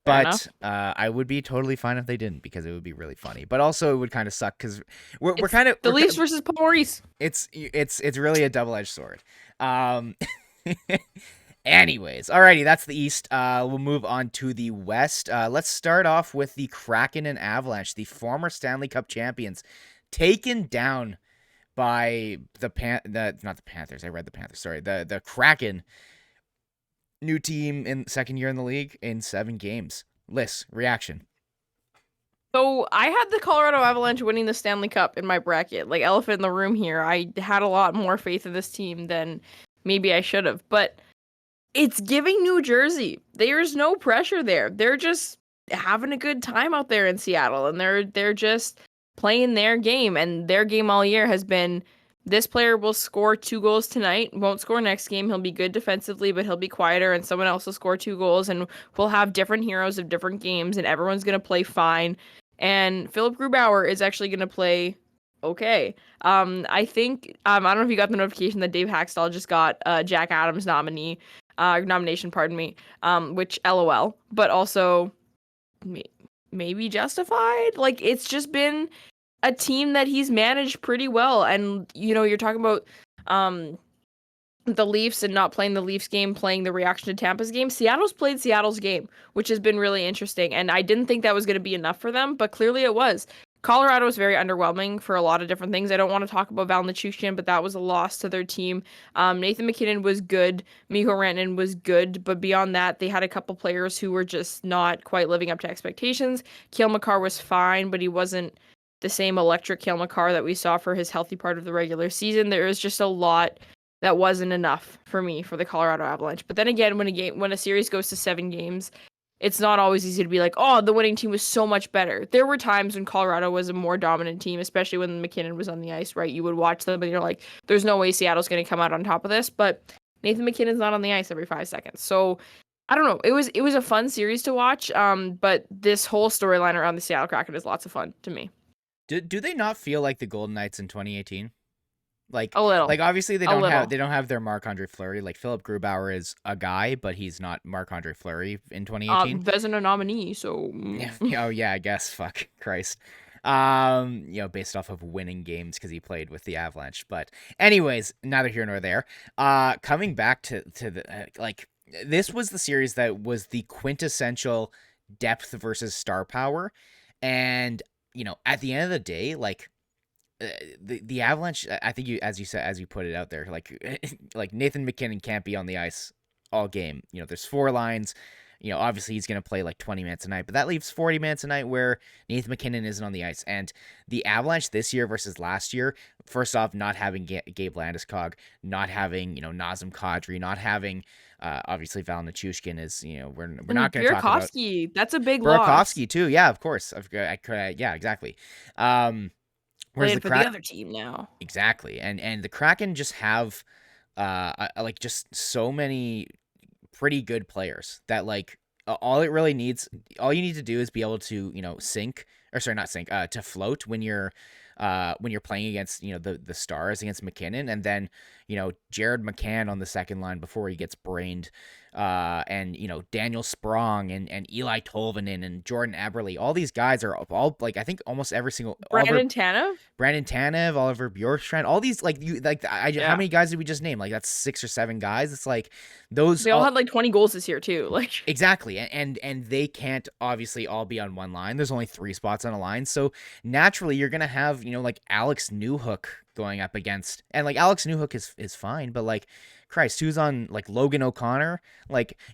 But I would be totally fine if they didn't because it would be really funny. But also it would kind of suck because we're kind of the Leafs versus Paul Maurice. It's really a double-edged sword. Anyways, alrighty, that's the East. We'll move on to the West. Let's start off with the Kraken and Avalanche, the former Stanley Cup champions, taken down by not the Panthers. I read the Panthers. Sorry, the Kraken. New team in second year in the league in 7 games. Lyss, reaction. So I had the Colorado Avalanche winning the Stanley Cup in my bracket. Like elephant in the room here. I had a lot more faith in this team than maybe I should have. But it's giving New Jersey. There's no pressure there. They're just having a good time out there in Seattle, and they're just playing their game. And their game all year has been this player will score 2 goals tonight, won't score next game. He'll be good defensively, but he'll be quieter, and someone else will score 2 goals, and we'll have different heroes of different games, and everyone's gonna play fine. And Philip Grubauer is actually gonna play okay. I think I don't know if you got the notification that Dave Haxtell just got Jack Adams nomination, pardon me, which LOL, but also maybe justified. Like it's just been a team that he's managed pretty well, and you're talking about the Leafs and not playing the Leafs game, playing the reaction to Tampa's game. Seattle's played Seattle's game, which has been really interesting, and I didn't think that was going to be enough for them, but clearly it was. Colorado was very underwhelming for a lot of different things. I don't want to talk about Val Nichushkin, but that was a loss to their team. Nathan MacKinnon was good. Mikko Rantanen was good, but beyond that, they had a couple players who were just not quite living up to expectations. Cale Makar was fine, but he wasn't the same electric Cale Makar that we saw for his healthy part of the regular season. There was just a lot that wasn't enough for me for the Colorado Avalanche. But then again, when a series goes to 7 games, it's not always easy to be like, oh, the winning team was so much better. There were times when Colorado was a more dominant team, especially when McKinnon was on the ice, right? You would watch them and you're like, there's no way Seattle's going to come out on top of this. But Nathan McKinnon's not on the ice every 5 seconds. So I don't know. It was a fun series to watch. But this whole storyline around the Seattle Kraken is lots of fun to me. Do they not feel like the Golden Knights in 2018? Like, A little. obviously they A don't little. have their Marc-Andre Fleury. Like Philip Grubauer is a guy, but he's not Marc-Andre Fleury in 2018. Vezina nominee, so Oh yeah, I guess. Fuck Christ. Based off of winning games because he played with the Avalanche. But anyways, neither here nor there. Coming back to the this was the series that was the quintessential depth versus star power, and at the end of the day, like the Avalanche, I think as you put it out there, like Nathan McKinnon can't be on the ice all game. There's 4 lines. Obviously he's going to play like 20 minutes a night, but that leaves 40 minutes a night where Nathan McKinnon isn't on the ice. And the Avalanche this year versus last year, first off, not having Gabe Landeskog, not having, Nazem Kadri, not having, obviously Val Nichushkin is, we're not going to talk about that's a big loss. Burakovsky too. Yeah, of course. Yeah, exactly. Whereas Playing for the other team now. Exactly. And the Kraken just have, just so many pretty good players that all you need to do is be able to to float when you're playing against the Stars against McKinnon, and then Jared McCann on the second line before he gets brained, and Daniel Sprong and Eli Tolvanen and Jordan Eberle. All these guys are all I think almost every single Brandon Tanev, Oliver Bjorkstrand, all these how many guys did we just name? That's 6 or 7 guys. It's those they all had 20 goals this year too. Exactly, and they can't obviously all be on one line. There's only 3 spots on a line, so naturally you're gonna have Alex Newhook going up against, and Alex Newhook is fine, but Christ, who's on Logan O'Connor?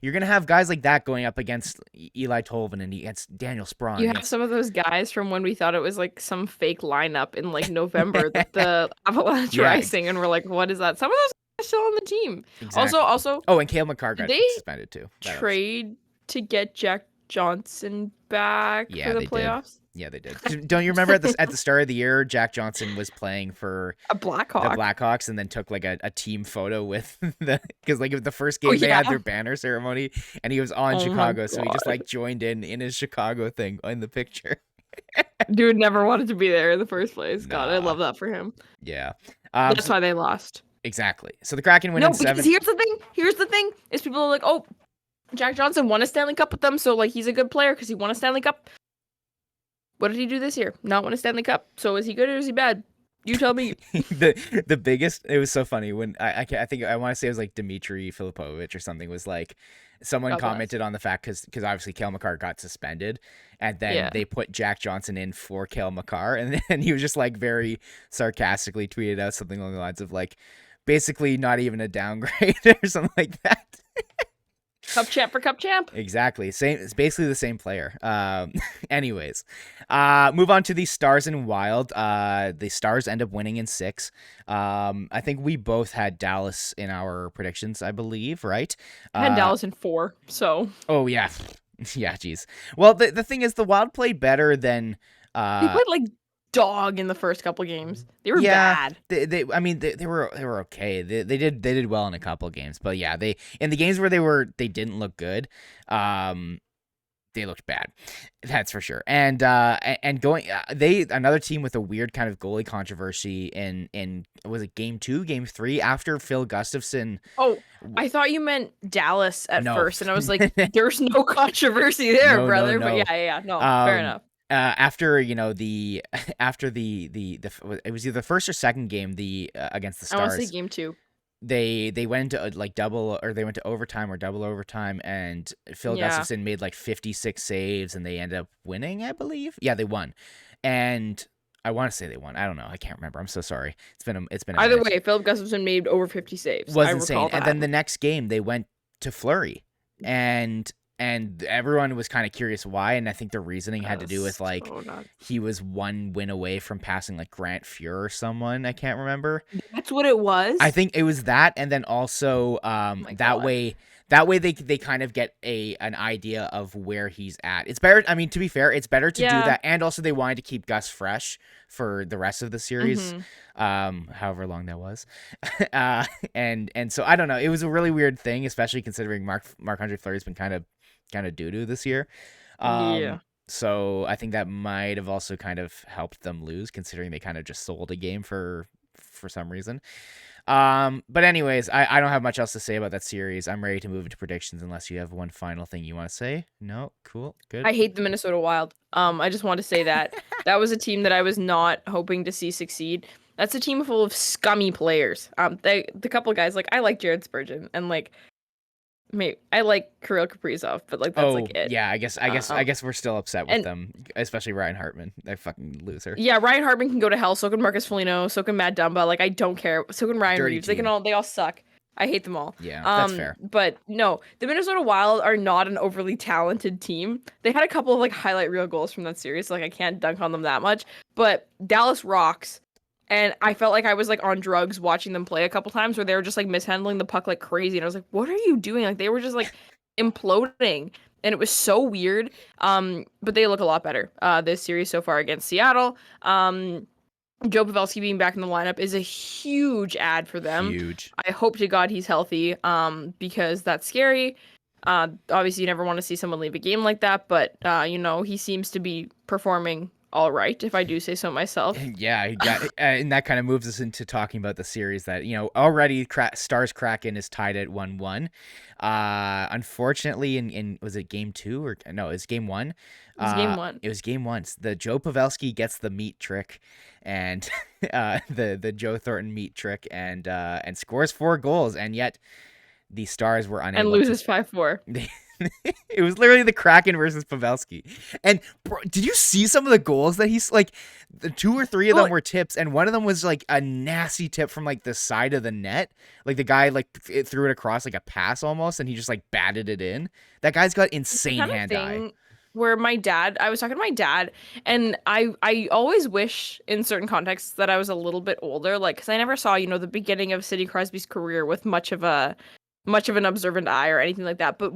You're gonna have guys like that going up against Eli Tolvanen and against Daniel Sprong. You have some of those guys from when we thought it was some fake lineup in November that the Avalanche rising, and we're like, what is that? Some of those guys are still on the team. Exactly. Also, and Cale Makar got suspended too. Trade to get Jack Johnson back for the playoffs? Yeah, they did. Don't you remember at the start of the year, Jack Johnson was playing for the Blackhawks, and then took a team photo with because the first game they had their banner ceremony, and he was on Chicago, so he just joined in his Chicago thing in the picture. Dude never wanted to be there in the first place. God, I love that for him. Yeah, that's why they lost. Exactly. So the Kraken win in 7. Because here's the thing is people are like, oh, Jack Johnson won a Stanley Cup with them, so he's a good player because he won a Stanley Cup. What did he do this year? Not win a Stanley Cup. So is he good or is he bad? You tell me. the biggest. It was so funny when I think I want to say it was Dmitry Filipovich or something was someone commented on the fact because obviously Cale Makar got suspended, and then they put Jack Johnson in for Cale Makar, and then he was just very sarcastically tweeted out something along the lines of basically not even a downgrade or something like that. Cup champ for cup champ. Exactly. It's basically the same player. Anyways, move on to the Stars and Wild. The Stars end up winning in 6. I think we both had Dallas in our predictions, I believe, right? I had Dallas in 4, so. Oh, yeah. Yeah, geez. Well, the thing is, the Wild played better than... They played dog in the first couple games. They were bad. They were okay. They did well in a couple of games, but yeah, in the games where they didn't look good, they looked bad. That's for sure. And going another team with a weird kind of goalie controversy in was it game 2, game 3 after Phil Gustafson. Oh, I thought you meant Dallas at first, and I was like, there's no controversy there, brother. No. But yeah, no, fair enough. After it was either the first or second game against the Stars. I want to say game 2. They went into double, or they went to overtime or double overtime, and Phil Gustafson made 56 saves, and they ended up winning, I believe. Yeah, they won, and I want to say they won. I don't know. I can't remember. I'm so sorry. It's been either way. Philip Gustafson made over 50 saves. Was insane. And then the next game they went to Fleury, and and everyone was kind of curious why, and I think the reasoning had to do with like So nuts. he was one win away from passing like Grant Fuhr or someone, I can't remember. That's what it I was. think it was that, and then also Oh my that god. way they kind of get an idea of where he's at. It's better. I mean, to be fair, it's better to do Yeah. that, and also they wanted to keep Gus fresh for the rest of the series, Mm-hmm. however long that was. And so I don't know. It was a really weird thing, especially considering Marc-Andre Fleury's been kind of doo-doo this year. Yeah. So I think that might have also kind of helped them lose, considering they kind of just sold a game for some reason. But anyways, I don't have much else to say about that series. I'm ready to move into predictions unless you have one final thing you want to say. No, cool, good. I hate the Minnesota Wild. I just want to say that that was a team that I was not hoping to see succeed. That's a team full of scummy players. The couple of guys like I like Jared Spurgeon and like maybe I like Kirill Kaprizov, but like that's Oh like it. yeah, I guess we're still upset with And them, especially Ryan Hartman, that fucking loser. yeah, Ryan Hartman can go to hell. So can Marcus Foligno. So can Matt Dumba. Like I don't care. So can Ryan Dirty Reeves. team. They all suck. I hate them all. Yeah, that's fair. But no, the Minnesota Wild are not an overly talented team. They had a couple of like highlight reel goals from that series. So, like I can't dunk on them that much. But Dallas rocks. And I felt like I was like on drugs watching them play a couple times where they were just like mishandling the puck like crazy. And I was like, what are you doing? Like they were just like imploding. And it was so weird. But they look a lot better this series so far against Seattle. Joe Pavelski being back in the lineup is a huge ad for them. Huge. I hope to God he's healthy, because that's scary. Obviously, you never want to see someone leave a game like that, but he seems to be performing all right, if I do say so myself. Yeah, and that kind of moves us into talking about the series that already Stars Kraken is tied at 1-1. Unfortunately, in was it game 2 or no? It was game 1. It was game one. It was game 1. The Joe Pavelski gets the meat trick, and the Joe Thornton meat trick, and scores 4 goals, and yet the Stars were And unable loses 5-4. It was literally the Kraken versus Pavelski. And bro, did you see some of the goals that he's like? The 2 or 3 of them were tips, and one of them was like a nasty tip from like the side of the net. Like the guy threw it across like a pass almost, and he just like batted it in. That guy's got insane hand eye. Where I was talking to my dad, and I always wish in certain contexts that I was a little bit older, like because I never saw the beginning of Sidney Crosby's career with much of an observant eye or anything like that. But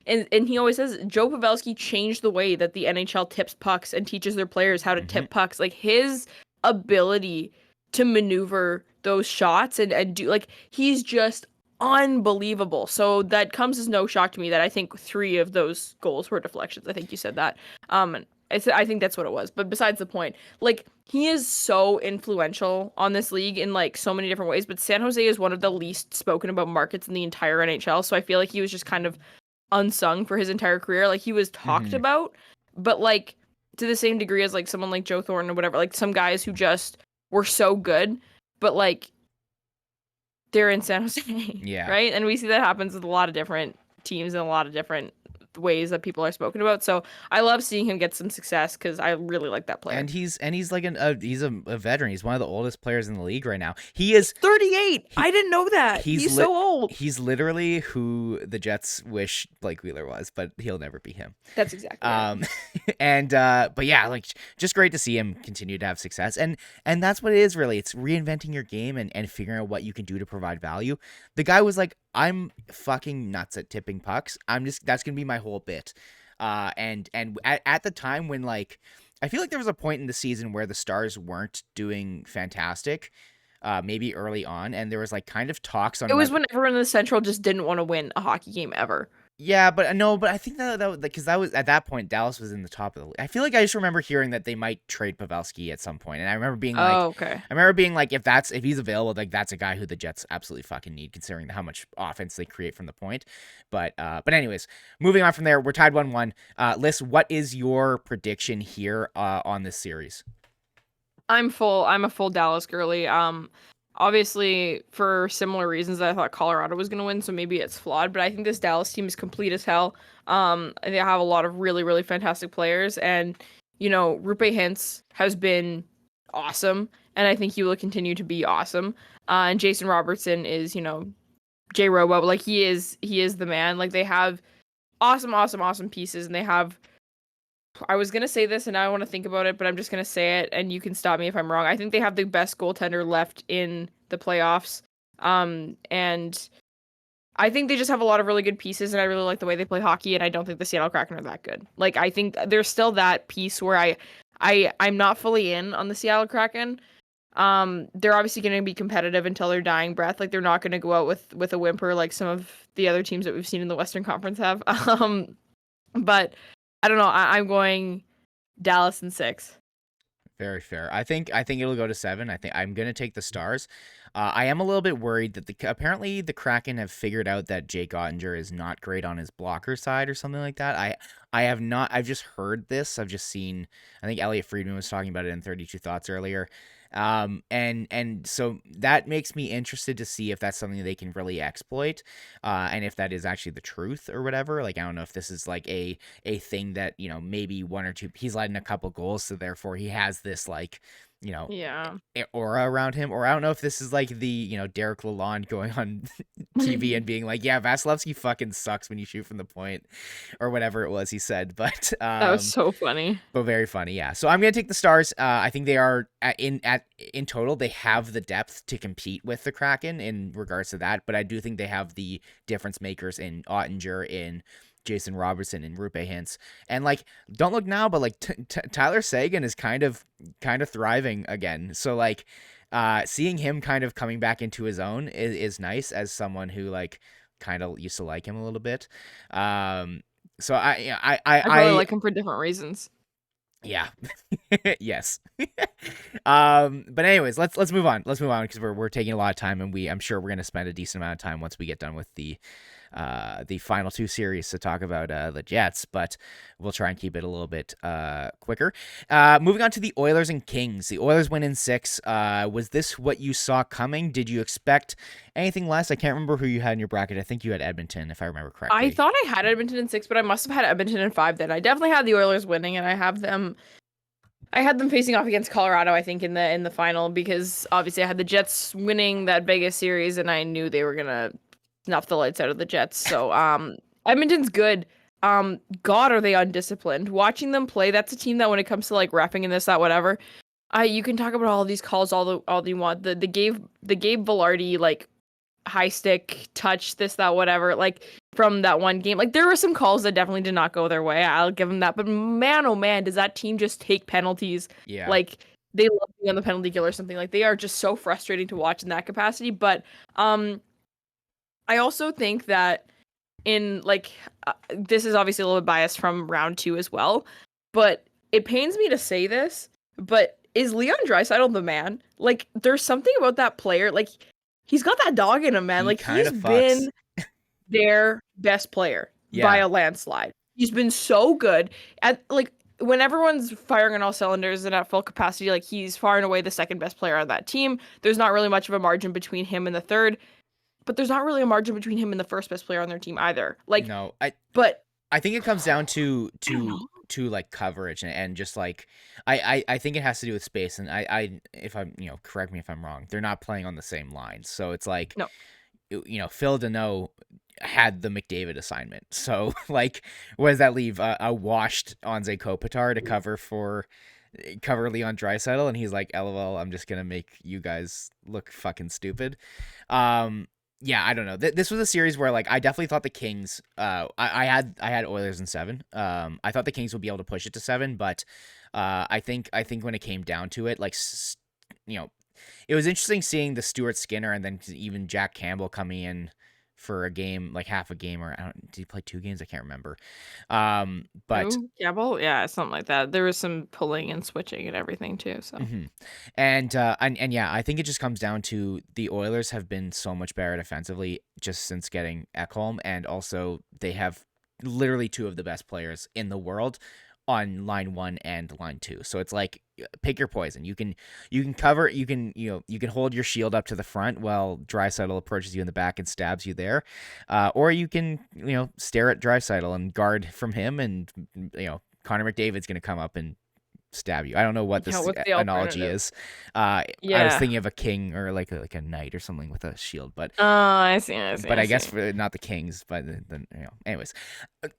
and he always says Joe Pavelski changed the way that the NHL tips pucks and teaches their players how to tip pucks. Like his ability to maneuver those shots and do like he's just unbelievable. So that comes as no shock to me that I think 3 of those goals were deflections. I think you said that. I think that's what it was. But besides the point, like he is so influential on this league in like so many different ways. But San Jose is one of the least spoken about markets in the entire NHL. So I feel like he was just kind of unsung for his entire career. Like he was talked about, but like to the same degree as like someone like Joe Thornton or whatever. Like some guys who just were so good, but like they're in San Jose, Yeah. right? And we see that happens with a lot of different teams and a lot of different ways that people are spoken about. So I love seeing him get some success because I really like that player. And he's like he's a veteran. He's one of the oldest players in the league right now. He is 38. I didn't know that. He's so old. He's literally who the Jets wish Blake Wheeler was, but he'll never be him. That's exactly right. And but yeah, like just great to see him continue to have success. And that's what it is really. It's reinventing your game and figuring out what you can do to provide value. The guy was like, I'm fucking nuts at tipping pucks. That's gonna be my whole bit. And at the time when like I feel like there was a point in the season where the Stars weren't doing fantastic, maybe early on, and there was like kind of talks on. It was when everyone in the Central just didn't want to win a hockey game ever. Yeah, but I think that because that was at that point Dallas was in the top of the league. I feel like I just remember hearing that they might trade Pavelski at some point, and I remember being like, okay. I remember being like, if he's available, like that's a guy who the Jets absolutely fucking need, considering how much offense they create from the point. But anyways, moving on from there, we're tied 1-1. Lyss, what is your prediction here on this series? I'm a full Dallas girly. Obviously, for similar reasons, I thought Colorado was going to win, so maybe it's flawed. But I think this Dallas team is complete as hell. They have a lot of really, really fantastic players, and Rupe Hintz has been awesome, and I think he will continue to be awesome. And Jason Robertson is J Robo, like he is the man. Like they have awesome pieces, and they have. I was gonna say this, and now I want to think about it, but I'm just gonna say it, and you can stop me if I'm wrong. I think they have the best goaltender left in the playoffs, and I think they just have a lot of really good pieces, and I really like the way they play hockey. And I don't think the Seattle Kraken are that good. Like I think there's still that piece where I'm not fully in on the Seattle Kraken. They're obviously going to be competitive until their dying breath. Like they're not going to go out with a whimper like some of the other teams that we've seen in the Western Conference have. But I don't know. I'm going Dallas in 6. Very fair. I think it'll go to 7. I think I'm gonna take the Stars. I am a little bit worried that apparently the Kraken have figured out that Jake Ottinger is not great on his blocker side or something like that. I have not. I've just heard this. I've just seen. I think Elliot Friedman was talking about it in 32 Thoughts earlier. And so that makes me interested to see if that's something they can really exploit, and if that is actually the truth or whatever. Like I don't know if this is like a thing that maybe one or two he's letting a couple goals, so therefore he has this like you know Yeah. aura around him, or I don't know if this is like the Derek Lalonde going on TV and being like, yeah, Vasilevsky fucking sucks when you shoot from the point, or whatever it was he said, but That was so funny. very funny, yeah. So I'm gonna take the Stars. I think they are in total they have the depth to compete with the Kraken in regards to that, but I do think they have the difference makers in Ottinger, in Jason Robertson, and Rupe Hintz, and like don't look now, but like Tyler Seguin is kind of thriving again. So like seeing him kind of coming back into his own is nice as someone who like kind of used to like him a little bit. So I probably like him for different reasons. yeah. Yes. But anyways, let's move on. Let's move on because we're taking a lot of time, and I'm sure we're gonna spend a decent amount of time once we get done with the final two series to talk about the Jets, but we'll try and keep it a little bit quicker. Moving on to the Oilers and Kings. The Oilers win in 6. Was this what you saw coming? Did you expect anything less? I can't remember who you had in your bracket. I think you had Edmonton, if I remember correctly. I thought I had Edmonton in 6, but I must have had Edmonton in 5 then. I definitely had the Oilers winning, and I had them facing off against Colorado, I think, in the final, because obviously I had the Jets winning that Vegas series, and I knew they were gonna snuff the lights out of the Jets. So Edmonton's good. God, are they undisciplined? Watching them play, that's a team that when it comes to like reffing and this, that, whatever, you can talk about all these calls all you want. The Gabe Velarde like high stick touch, this, that, whatever, like from that one game. Like there were some calls that definitely did not go their way. I'll give them that. But man, oh man, does that team just take penalties? Yeah. Like they love being on the penalty kill or something. Like they are just so frustrating to watch in that capacity. But I also think that in like this is obviously a little bit biased from round 2 as well, but it pains me to say this, but is Leon Draisaitl the man? Like there's something about that player, like he's got that dog in him, man. He Like kind he's of fucks. been their best player by a landslide. He's been so good at like when everyone's firing on all cylinders and at full capacity, like he's far and away the second best player on that team. There's not really much of a margin between him and the third, but there's not really a margin between him and the first best player on their team either. Like No, I think it comes down to like coverage and just like I think it has to do with space, and I if I'm correct me if I'm wrong, they're not playing on the same line, so it's like no. Phil Deneau had the McDavid assignment, so like what does that leave a washed Anze Kopitar to cover Leon Draisaitl, and he's like, LOL, I'm just gonna make you guys look fucking stupid. Yeah, I don't know. This was a series where like I definitely thought the Kings. I had Oilers in 7. I thought the Kings would be able to push it to 7, but I think when it came down to it, like it was interesting seeing the Stuart Skinner and then even Jack Campbell coming in for a game, like half a game, or did he play 2 games? I can't remember. But Campbell, yeah, something like that. There was some pulling and switching and everything too. So, and yeah, I think it just comes down to the Oilers have been so much better defensively just since getting Ekholm, and also they have literally 2 of the best players in the world on line 1 and line 2. So it's like pick your poison. You can cover, you can hold your shield up to the front while Draisaitl approaches you in the back and stabs you there, or you can stare at Draisaitl and guard from him, and Connor McDavid's going to come up and stab you. I don't know what Yeah, this what's the analogy alternative? is. I was Yeah. thinking of a king or like a knight or something with a shield, but Oh, I see, I see, I I guess see. for not the Kings, but then anyways,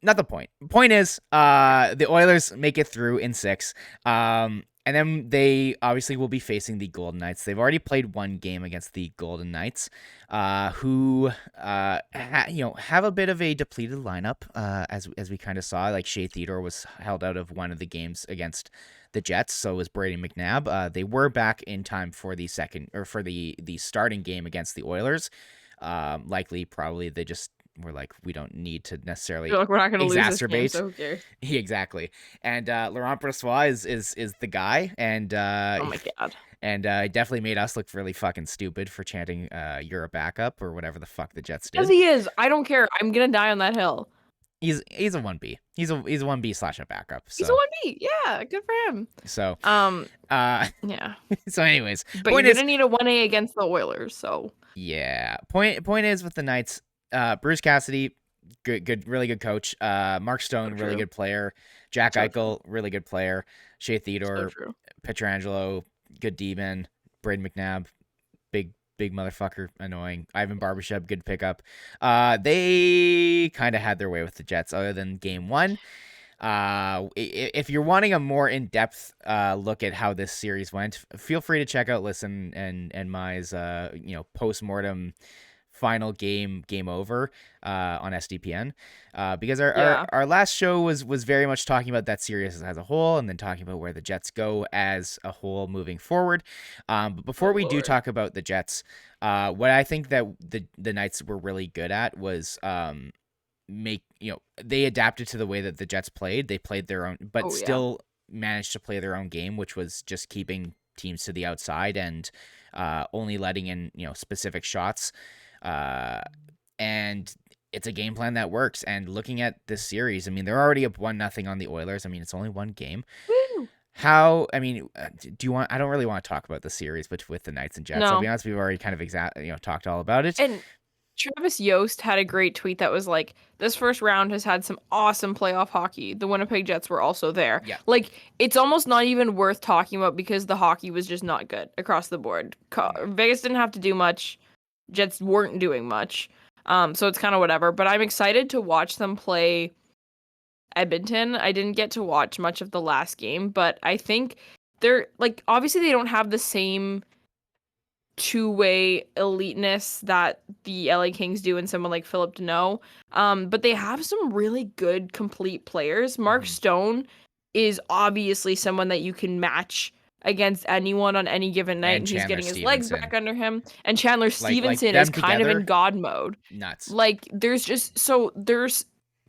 not the point. Point is, the Oilers make it through in 6. And then they obviously will be facing the Golden Knights. They've already played one game against the Golden Knights, who have a bit of a depleted lineup, as we kind of saw. Like Shea Theodore was held out of one of the games against the Jets, so was Brady McNabb. They were back in time for the second or for the starting game against the Oilers. Likely, probably they just were like, we don't need to I necessarily feel like we're not gonna lose this game, exacerbate. so who cares? Exactly. And Laurent Brossoit is the guy, and Oh my god. definitely made us look really fucking stupid for chanting "You're a backup" or whatever the fuck the Jets As did. he is, I don't care. I'm gonna die on that hill. He's a 1B. He's a 1B slash a backup. He's a So 1B. Yeah, good for him. so Um, uh yeah. so anyways, But you're point is, gonna need a 1A against the Oilers, so yeah. Point is with the Knights, Bruce Cassidy, good, really good coach. Mark so Stone, really true. good player. Jack So true. Eichel, really good player. Shea So Theodore, true. Pietrangelo, good D-man. Braden McNabb, big motherfucker, annoying. Ivan Barbashev, good pickup. They kind of had their way with the Jets, other than game 1. If you're wanting a more in-depth look at how this series went, feel free to check out Listen and Mai's post-mortem final game over on SDPN, because Yeah. our last show was very much talking about that series as a whole, and then talking about where the Jets go as a whole moving forward. But before Oh we do Lord. talk about the Jets, what I think that the Knights were really good at was they adapted to the way that the Jets played. They played their own, but Oh yeah. still managed to play their own game, which was just keeping teams to the outside and only letting in specific shots. Uh, and it's a game plan that works. And looking at this series, I mean, they're already up 1-0 on the Oilers. I mean, it's only one game. Woo! How? I mean, do you want? I don't really want to talk about the series, but with the Knights and Jets, I'll be No. honest, we've already kind of talked all about it. And Travis Yost had a great tweet that was like, "This first round has had some awesome playoff hockey. The Winnipeg Jets were also there." Yeah. Like, it's almost not even worth talking about because the hockey was just not good across the board. Vegas didn't have to do much. Jets weren't doing much. So it's kind of whatever. But I'm excited to watch them play Edmonton. I didn't get to watch much of the last game, but I think they're like obviously they don't have the same two-way eliteness that the LA Kings do and someone like Philip Deneau. But they have some really good complete players. Mark Mhm. Stone is obviously someone that you can match against anyone on any given night, And and he's Chandler getting his legs Stevenson, back under him. And Chandler like Stevenson is them kind of in together, God mode. nuts. Like there's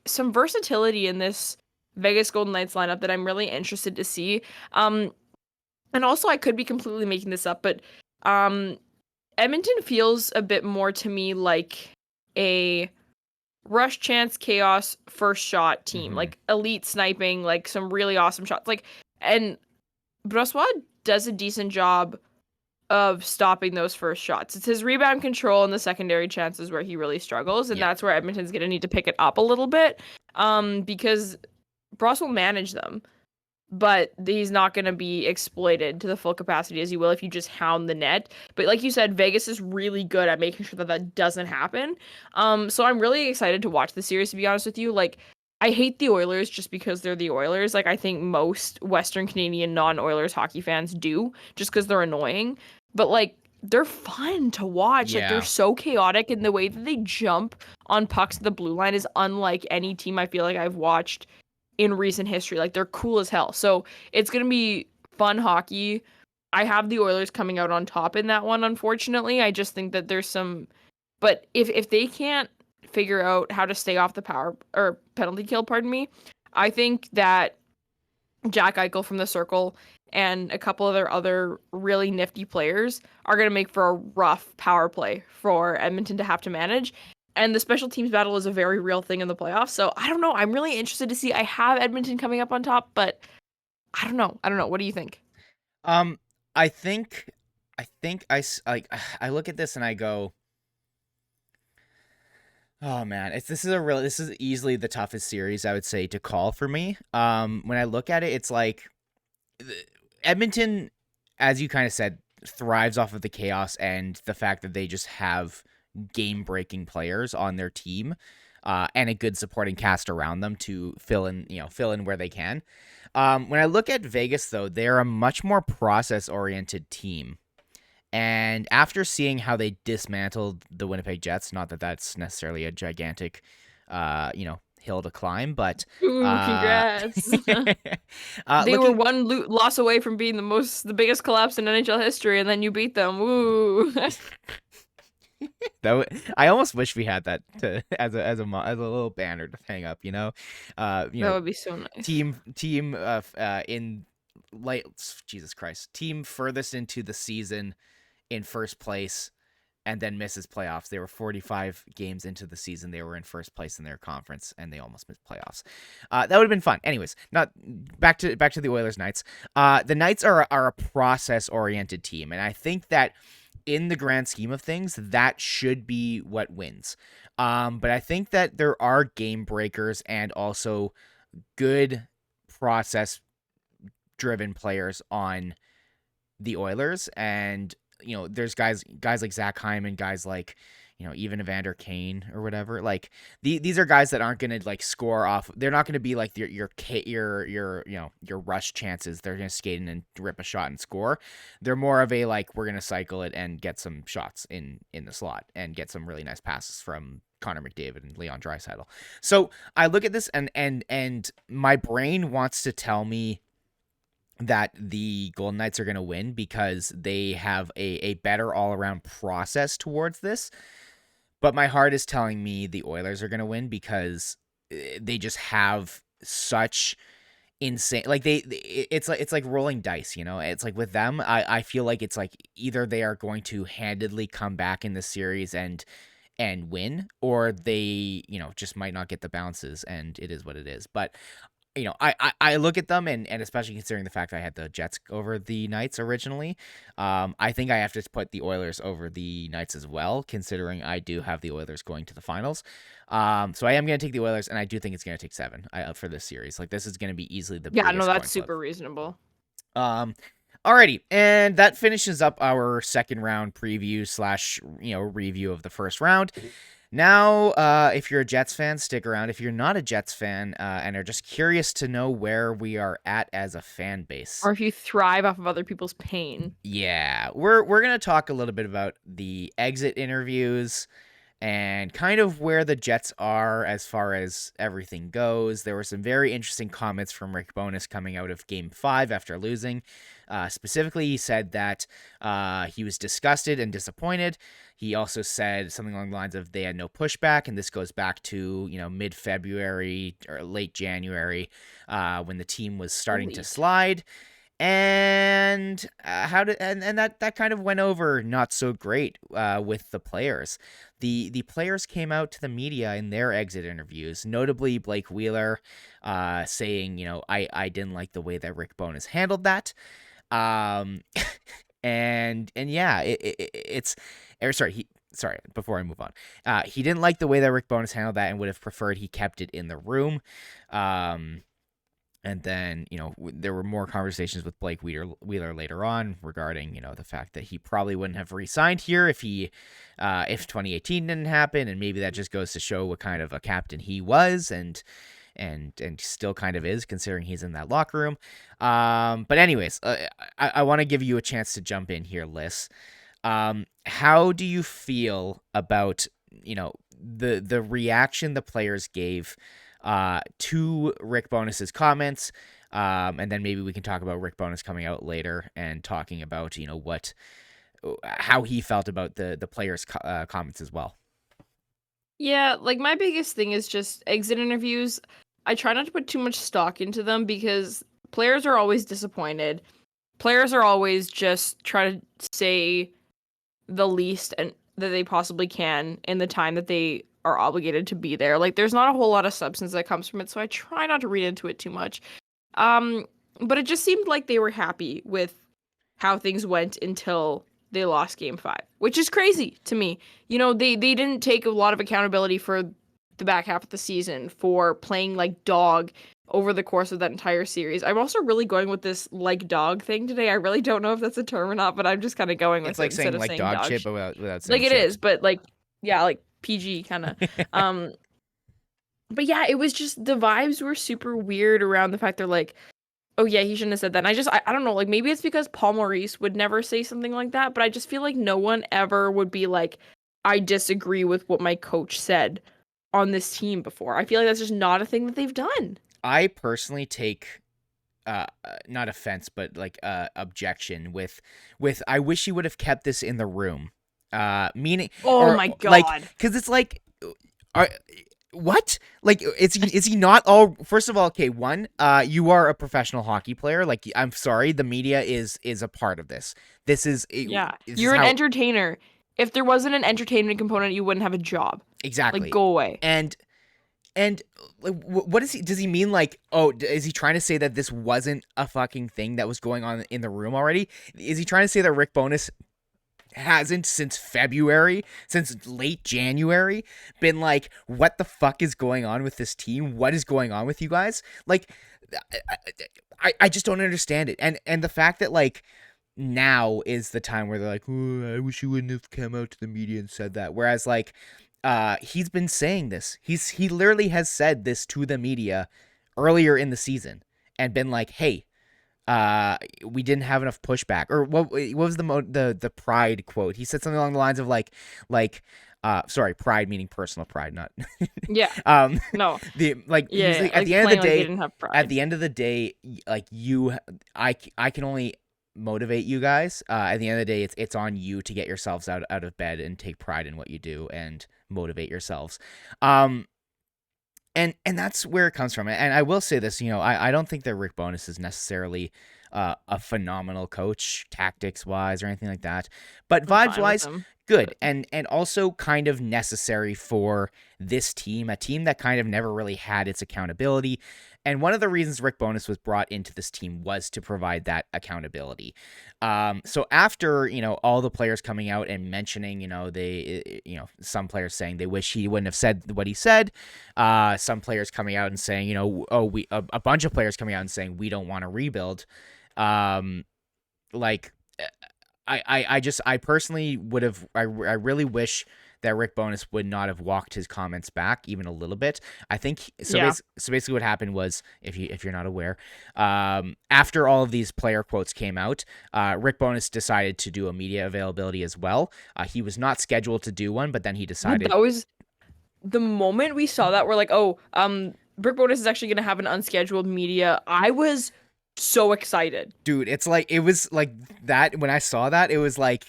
some versatility in this Vegas Golden Knights lineup that I'm really interested to see. And also I could be completely making this up, but um Edmonton feels a bit more to me like a rush chance chaos first shot team, Mm-hmm. like elite sniping, like some really awesome shots. Like, and Brossoit does a decent job of stopping those first shots. It's his rebound control and the secondary chances where he really struggles, and Yeah. that's where Edmonton's gonna need to pick it up a little bit, because Bross will manage them, but he's not going to be exploited to the full capacity as you will if you just hound the net. But like you said, Vegas is really good at making sure that that doesn't happen. So I'm really excited to watch the series, to be honest with you. Like, I hate the Oilers just because they're the Oilers. Like, I think most Western Canadian non-Oilers hockey fans do, just because they're annoying. But like, they're fun to watch. Like, they're Yeah. so chaotic, and the way that they jump on pucks to the blue line is unlike any team I feel like I've watched in recent history. Like, they're cool as hell. So it's gonna be fun hockey. I have the Oilers coming out on top in that one, unfortunately. I just think that there's some, but if they can't figure out how to stay off the power or penalty kill, pardon me, I think that Jack Eichel from the Circle and a couple of their other really nifty players are going to make for a rough power play for Edmonton to have to manage. And the special teams battle is a very real thing in the playoffs. So I don't know. I'm really interested to see. I have Edmonton coming up on top, but I don't know. I don't know. What do you think? Um, I think, like I look at this and I go, oh man, this is easily the toughest series I would say to call for me. When I look at it, it's like Edmonton, as you kind of said, thrives off of the chaos and the fact that they just have game-breaking players on their team, and a good supporting cast around them to fill in where they can. When I look at Vegas, though, they're a much more process-oriented team. And after seeing how they dismantled the Winnipeg Jets, not that that's necessarily a gigantic, hill to climb, but Ooh, uh, congrats. They were looking one loss away from being the biggest collapse in NHL history, and then you beat them. Woo! I almost wish we had that as a little banner to hang up. That would be so nice. team in late Jesus Christ, team furthest into the season in first place and then misses playoffs. They were 45 games into the season. They were in first place in their conference and they almost missed playoffs. That would have been fun. Anyways, not back to the Oilers Knights. The Knights are a process oriented team, and I think that in the grand scheme of things, that should be what wins. But I think that there are game breakers and also good process driven players on the Oilers, and there's guys like Zach Hyman, guys like even Evander Kane or whatever. Like these are guys that aren't gonna like score off. They're not gonna be like your rush chances. They're gonna skate in and rip a shot and score. They're more of a like we're gonna cycle it and get some shots in the slot and get some really nice passes from Connor McDavid and Leon Draisaitl. So I look at this and my brain wants to tell me that the Golden Knights are going to win because they have a better all-around process towards this. But my heart is telling me the Oilers are going to win because they just have such insane, like it's like rolling dice. It's like with them, I feel like it's like either they are going to handedly come back in the series and win, or they just might not get the bounces, and it is what it is. But I look at them, and especially considering the fact that I had the Jets over the Knights originally, I think I have to put the Oilers over the Knights as well, considering I do have the Oilers going to the finals. So I am going to take the Oilers, and I do think it's going to take 7 for this series. Like, this is going to be easily the Yeah, no, biggest that's coin flip. super reasonable. Alrighty, and that finishes up our second round preview slash review of the first round. Now, if you're a Jets fan, stick around. If you're not a Jets fan and are just curious to know where we are at as a fan base, Or if you thrive off of other people's pain. yeah, we're gonna talk a little bit about the exit interviews and kind of where the Jets are as far as everything goes. There were some very interesting comments from Rick Bowness coming out of Game 5 after losing. Specifically, he said that he was disgusted and disappointed. He also said something along the lines of they had no pushback, and this goes back to mid-February or late January when the team was starting to slide. And that kind of went over not so great with the players. The players came out to the media in their exit interviews, notably Blake Wheeler, saying, I didn't like the way that Rick Bowness handled that. And yeah, sorry, before I move on, he didn't like the way that Rick Bowness handled that and would have preferred he kept it in the room. And then, there were more conversations with Blake Wheeler later on regarding, the fact that he probably wouldn't have re-signed here if 2018 didn't happen. And maybe that just goes to show what kind of a captain he was and still kind of is, considering he's in that locker room. But anyways, I want to give you a chance to jump in here, Lyss. How do you feel about, the reaction the players gave to Rick Bowness's comments, and then maybe we can talk about Rick Bowness coming out later and talking about how he felt about the players' comments as well. Yeah, like my biggest thing is just exit interviews. I try not to put too much stock into them because players are always disappointed. Players are always just trying to say the least and that they possibly can in the time that they are obligated to be there. Like there's not a whole lot of substance that comes from it, so I try not to read into it too much. But it just seemed like they were happy with how things went until they lost Game 5, which is crazy to me. They didn't take a lot of accountability for the back half of the season, for playing like dog over the course of that entire series. I'm also really going with this like dog thing today. I really don't know if that's a term or not, but I'm just kind of going It's with it like instead saying of like saying dog dog shit, but without like saying it shit. is, but like yeah, like PG kind of. Um but yeah, it was just the vibes were super weird around the fact they're like, oh yeah, he shouldn't have said that. And I don't know, like maybe it's because Paul Maurice would never say something like that, but I just feel like no one ever would be like, I disagree with what my coach said on this team before. I feel like that's just not a thing that they've done. I personally take not offense but like objection with I wish he would have kept this in the room. Meaning Oh or my like god. cuz it's like are what? Like is he not all first of all, okay, one, you are a professional hockey player. Like I'm sorry, the media is a part of this. Yeah. This is You're an how entertainer. If there wasn't an entertainment component, you wouldn't have a job. Like, exactly. go away. And like, what is he? Does he mean like? Oh, is he trying to say that this wasn't a fucking thing that was going on in the room already? Is he trying to say that Rick Bowness hasn't since February, since late January, been like, what the fuck is going on with this team? What is going on with you guys? Like, I just don't understand it. And the fact that like now is the time where they're like, oh, I wish you wouldn't have come out to the media and said that. Whereas like he's been saying this. He literally has said this to the media earlier in the season and been like, "Hey, we didn't have enough pushback." Or what was the pride quote? He said something along the lines of like sorry, pride meaning personal pride, not Yeah. um No. the like he was Yeah. like at Like the end of playing the like they day didn't have at pride. the end of the day like I can only motivate you guys. At the end of the day, it's on you to get yourselves out of bed and take pride in what you do and motivate yourselves. Um, and that's where it comes from. And I will say this, I don't think that Rick Bowness is necessarily a phenomenal coach, tactics wise or anything like that, but I'm vibes fine with wise, them. good. But And also kind of necessary for this team, a team that kind of never really had its accountability. And one of the reasons Rick Bowness was brought into this team was to provide that accountability. So after, all the players coming out and mentioning, some players saying they wish he wouldn't have said what he said. Some players coming out and saying, a bunch of players coming out and saying we don't want to rebuild. Um, like I personally would have. I really wish that Rick Bowness would not have walked his comments back even a little bit. I think so. yeah. So basically, what happened was, if you're not aware, after all of these player quotes came out, Rick Bowness decided to do a media availability as well. He was not scheduled to do one, but then he But decided. that was the moment we saw that, we're like, oh, Brick Bonus is actually gonna have an unscheduled media. I was so excited. Dude, it's like it was like that when I saw that, it was like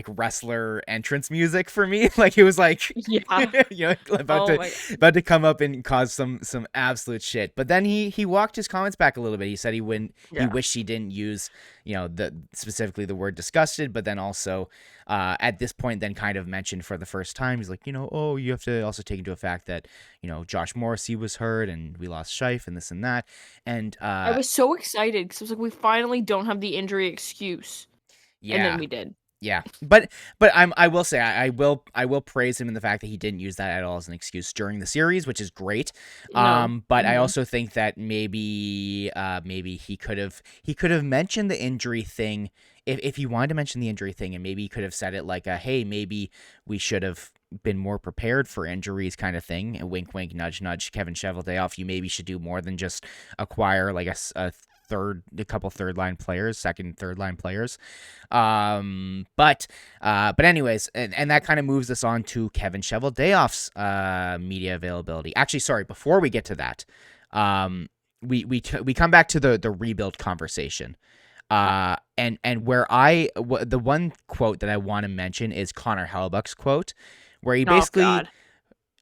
wrestler entrance music for me. Like it was like Yeah. about Oh to my come up and cause some absolute shit. But then he walked his comments back a little bit. He said he yeah. wished he didn't use, the specifically the word disgusted, but then also at this point then kind of mentioned for the first time, he's like, oh, you have to also take into a fact that, Josh Morrissey was hurt and we lost Scheif and this and that. And I was so excited because I was like, we finally don't have the injury excuse. And then yeah. we did. Yeah, but I will say I will praise him in the fact that he didn't use that at all as an excuse during the series, which is great. No. But I Hmm. also think that maybe he could have mentioned the injury thing if he wanted to mention the injury thing, and maybe he could have said it like hey, maybe we should have been more prepared for injuries kind of thing. And wink wink nudge nudge Kevin Cheveldayoff, you maybe should do more than just acquire like a couple third line players, second, third line players. But anyways, and that kind of moves us on to Kevin Cheveldayoff's media availability. Actually, sorry, before we get to that, we come back to the rebuild conversation. And where the one quote that I want to mention is Connor Hellebuck's quote, where he Oh basically God.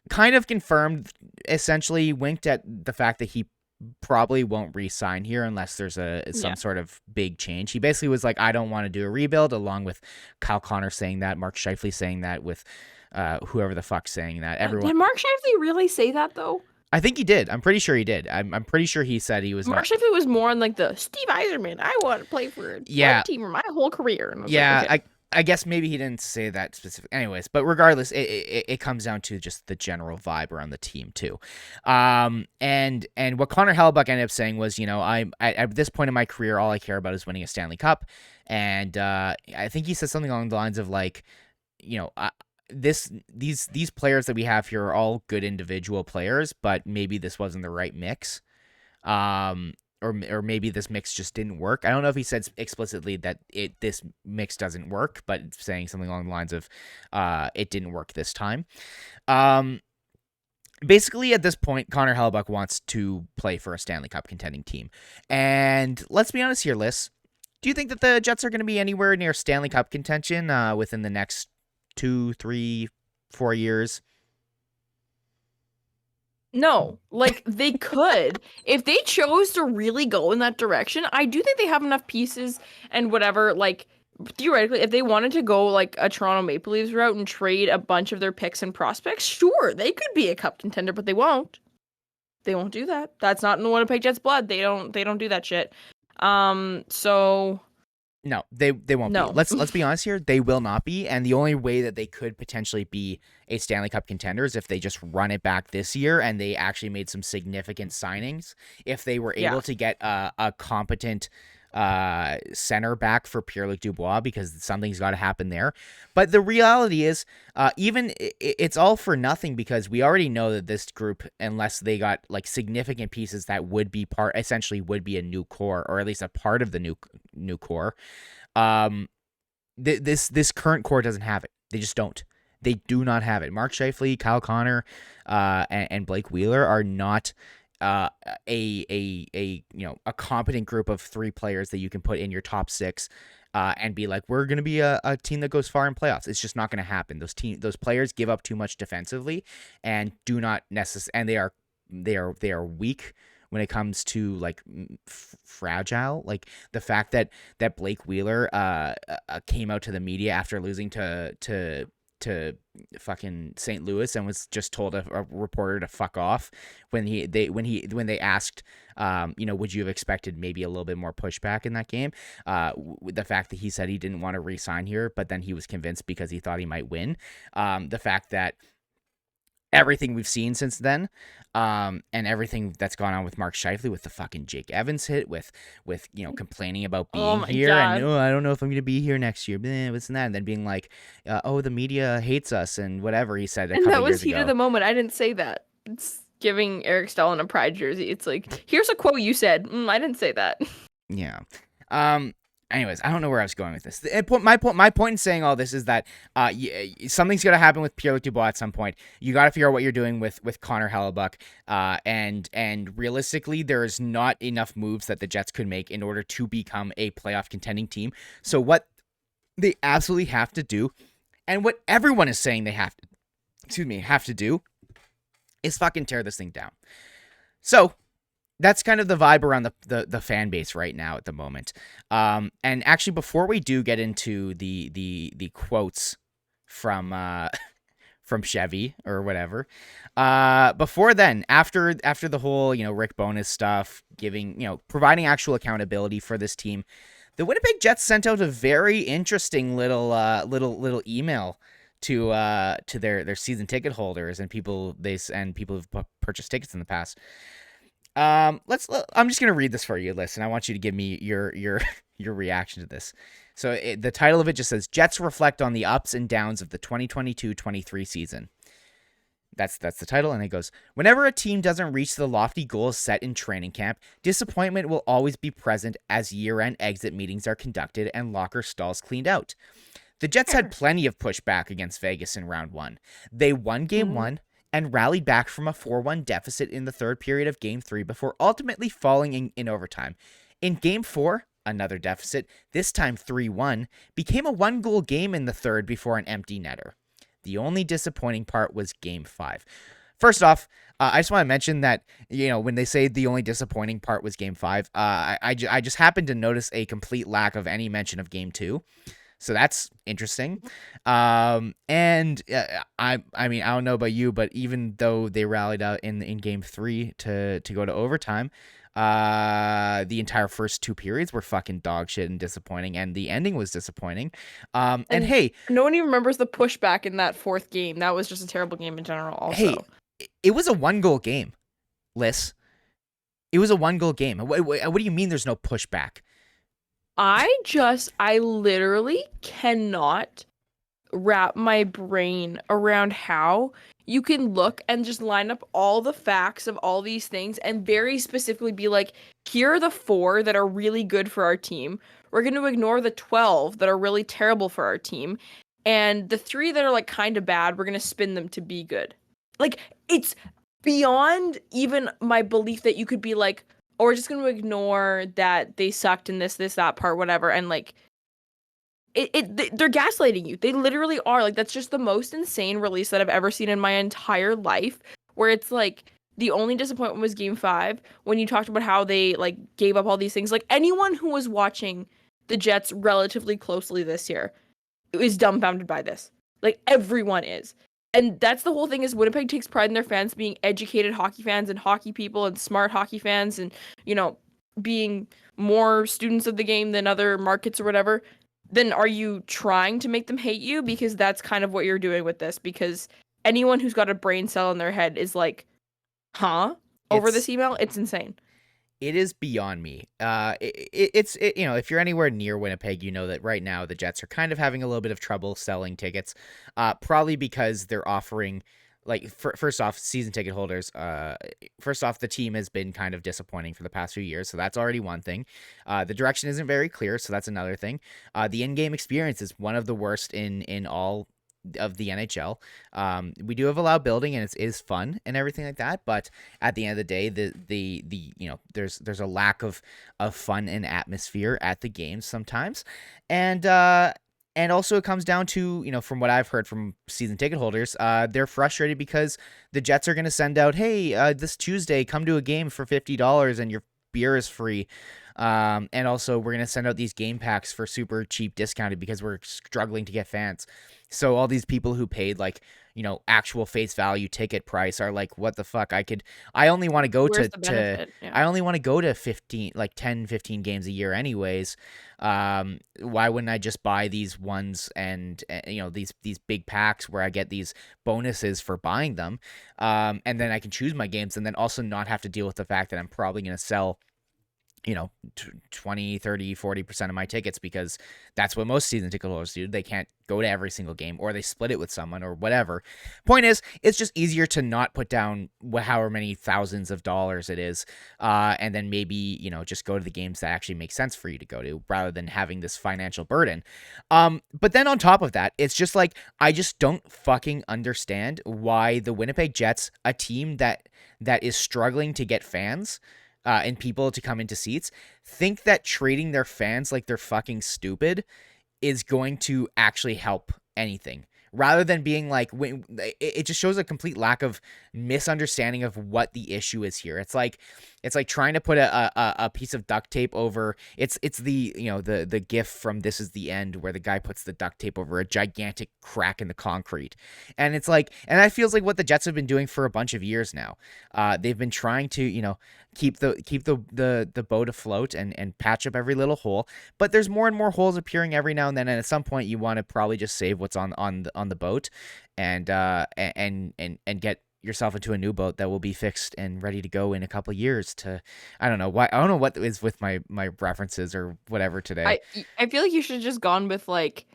kind of confirmed, essentially winked at the fact that he probably won't re-sign here unless there's some Yeah. sort of big change. He basically was like, I don't want to do a rebuild, along with Kyle Connor saying that, Mark Scheifele saying that, with whoever the fuck saying that. Everyone, Did Mark Shifley really say that though? I think he did. I'm pretty sure he did. I'm pretty sure he said he was Mark not. Shifley was more on like the Steve Eiserman. I want to play for one Yeah, team for my whole career, and I was like, yeah. okay. I guess maybe he didn't say that specific. Anyways, but regardless, it comes down to just the general vibe around the team too. And what Connor Hellebuck ended up saying was, I'm at this point in my career, all I care about is winning a Stanley Cup. And I think he said something along the lines of like, these players that we have here are all good individual players, but maybe this wasn't the right mix. Um, or maybe this mix just didn't work. I don't know if he said explicitly that this mix doesn't work, but it's saying something along the lines of it didn't work this time. Um, Basically, at this point, Connor Hellebuck wants to play for a Stanley Cup contending team. And let's be honest here, Liz. Do you think that the Jets are going to be anywhere near Stanley Cup contention within the next 2, 3, 4 years? No, like they could if they chose to really go in that direction. I do think they have enough pieces and whatever. Like theoretically, if they wanted to go like a Toronto Maple Leafs route and trade a bunch of their picks and prospects, sure, they could be a cup contender, but they won't. They won't do that. That's not in the Winnipeg Jets' blood. They don't do that shit. So No, they won't be. no. Let's be honest here. They will not be, and the only way that they could potentially be a Stanley Cup contender is if they just run it back this year and they actually made some significant signings. If they were able Yeah. to get a competent center back for Pierre-Luc Dubois, because something's got to happen there. But the reality is, it's all for nothing, because we already know that this group, unless they got like significant pieces that would be essentially would be a new core, or at least a part of the new core. This current core doesn't have it. They just don't. They do not have it. Mark Scheifele, Kyle Connor, and Blake Wheeler are not a competent group of 3 players that you can put in your top 6 and be like, we're going to be a team that goes far in playoffs. It's just not going to happen. Those players give up too much defensively and do not and they are weak when it comes to like fragile. Like the fact that Blake Wheeler came out to the media after losing to fucking St. Louis and was just told a reporter to fuck off when they asked, would you have expected maybe a little bit more pushback in that game? The fact that he said he didn't want to re-sign here, but then he was convinced because he thought he might win. The fact that everything we've seen since then, and everything that's gone on with Mark Scheifele, with the fucking Jake Evans hit, with complaining about Oh being my here, God. and I don't know if I'm gonna be here next year, this and that, and then being like, the media hates us and whatever he said a And that couple was years heat of ago. the moment. I didn't say that. It's giving Eric Stahl a pride jersey. It's like, here's a quote you said. I didn't say that. Yeah. Anyways, I don't know where I was going with this. My point in saying all this is that something's gonna happen with Pierre-Luc Dubois at some point. You got to figure out what you're doing with Connor Hellebuck. And realistically, there's not enough moves that the Jets could make in order to become a playoff contending team. So what they absolutely have to do, and what everyone is saying they have to do, is fucking tear this thing down. So that's kind of the vibe around the fan base right now at the moment. And actually, before we do get into the quotes from from Chevy or whatever, before then, after the whole Rick Bowness stuff, providing actual accountability for this team, the Winnipeg Jets sent out a very interesting little email to their season ticket holders and people who've purchased tickets in the past. I'm just gonna read this for you, listen. I want you to give me your your reaction to this. So the title of it just says, Jets reflect on the ups and downs of the 2022-23 season. That's the title, and it goes, whenever a team doesn't reach the lofty goals set in training camp, disappointment will always be present as year-end exit meetings are conducted and locker stalls cleaned out. The Jets had plenty of pushback against Vegas in round 1. They won game 1 and rallied back from a 4-1 deficit in the third period of Game 3 before ultimately falling in overtime. In Game 4, another deficit, this time 3-1, became a 1-goal game in the third before an empty netter. The only disappointing part was Game 5. First off, I just want to mention that, when they say the only disappointing part was Game 5, I just happened to notice a complete lack of any mention of Game 2. So that's interesting. I mean, I don't know about you, but even though they rallied out in Game 3 to go to overtime, The entire first two periods were fucking dog shit and disappointing, and the ending was disappointing. And And hey, no one even remembers the pushback in that fourth game. That was just a terrible game in general, hey, also. it was a 1-goal game, Liz. It was a 1-goal game. What do you mean there's no pushback? I literally cannot wrap my brain around how you can look and just line up all the facts of all these things and very specifically be like, here are the 4 that are really good for our team. We're going to ignore the 12 that are really terrible for our team. And the 3 that are like kind of bad, we're going to spin them to be good. Like, it's beyond even my belief that you could be like, oh, we're just going to ignore that they sucked in this, that part, whatever. And like, they're gaslighting you. They literally are. Like, that's just the most insane release that I've ever seen in my entire life, where it's like the only disappointment was game 5 when you talked about how they like gave up all these things. Like, anyone who was watching the Jets relatively closely this year is dumbfounded by this. Like, everyone is. And that's the whole thing, is Winnipeg takes pride in their fans being educated hockey fans and hockey people and smart hockey fans, and, you know, being more students of the game than other markets or whatever. Then are you trying to make them hate you? Because that's kind of what you're doing with this. Because anyone who's got a brain cell in their head is like, huh? Over It's this email? It's insane. it is beyond me. You know, if you're anywhere near Winnipeg, you know that right now the Jets are kind of having a little bit of trouble selling tickets, probably because they're offering, like, first off, season ticket holders. First off, the team has been kind of disappointing for the past few years, so that's already one thing. The direction isn't very clear, so that's another thing. The in-game experience is one of the worst in all of the NHL. We do have a loud building and it is fun and everything like that, but at the end of the day, the you know, there's a lack of fun and atmosphere at the games sometimes, and also it comes down to, you know, from what I've heard from season ticket holders, they're frustrated because the Jets are going to send out, hey, this Tuesday, come to a game for $50 and your beer is free. And also we're going to send out these game packs for super cheap discounted because we're struggling to get fans. So all these people who paid, like, you know, actual face value ticket price are like, what the fuck? I only want to go Where's the benefit? Yeah. I only want to go to 15, like 10, 15 games a year anyways. Why wouldn't I just buy these ones and, you know, these big packs where I get these bonuses for buying them. And then I can choose my games and then also not have to deal with the fact that I'm probably going to sell, you know, 20, 30, 40% of my tickets, because that's what most season ticket holders do. They can't go to every single game, or they split it with someone or whatever. Point is, it's just easier to not put down however many thousands of dollars it is, and then maybe, you know, just go to the games that actually make sense for you to go to, rather than having this financial burden. But then on top of that, it's just like, I just don't fucking understand why the Winnipeg Jets, a team that is struggling to get fans, and people to come into seats, think that trading their fans like they're fucking stupid is going to actually help anything. Rather than being like, it just shows a complete lack of misunderstanding of what the issue is here. It's like trying to put a piece of duct tape over. It's the, you know, the gif from This Is the End, where the guy puts the duct tape over a gigantic crack in the concrete, and it's like, and that feels like what the Jets have been doing for a bunch of years now. They've been trying to, you know, keep the boat afloat and patch up every little hole, but there's more and more holes appearing every now and then, and at some point you want to probably just save what's on the boat, and get yourself into a new boat that will be fixed and ready to go in a couple of years. To, I don't know what is with my references or whatever today. I feel like you should have just gone with like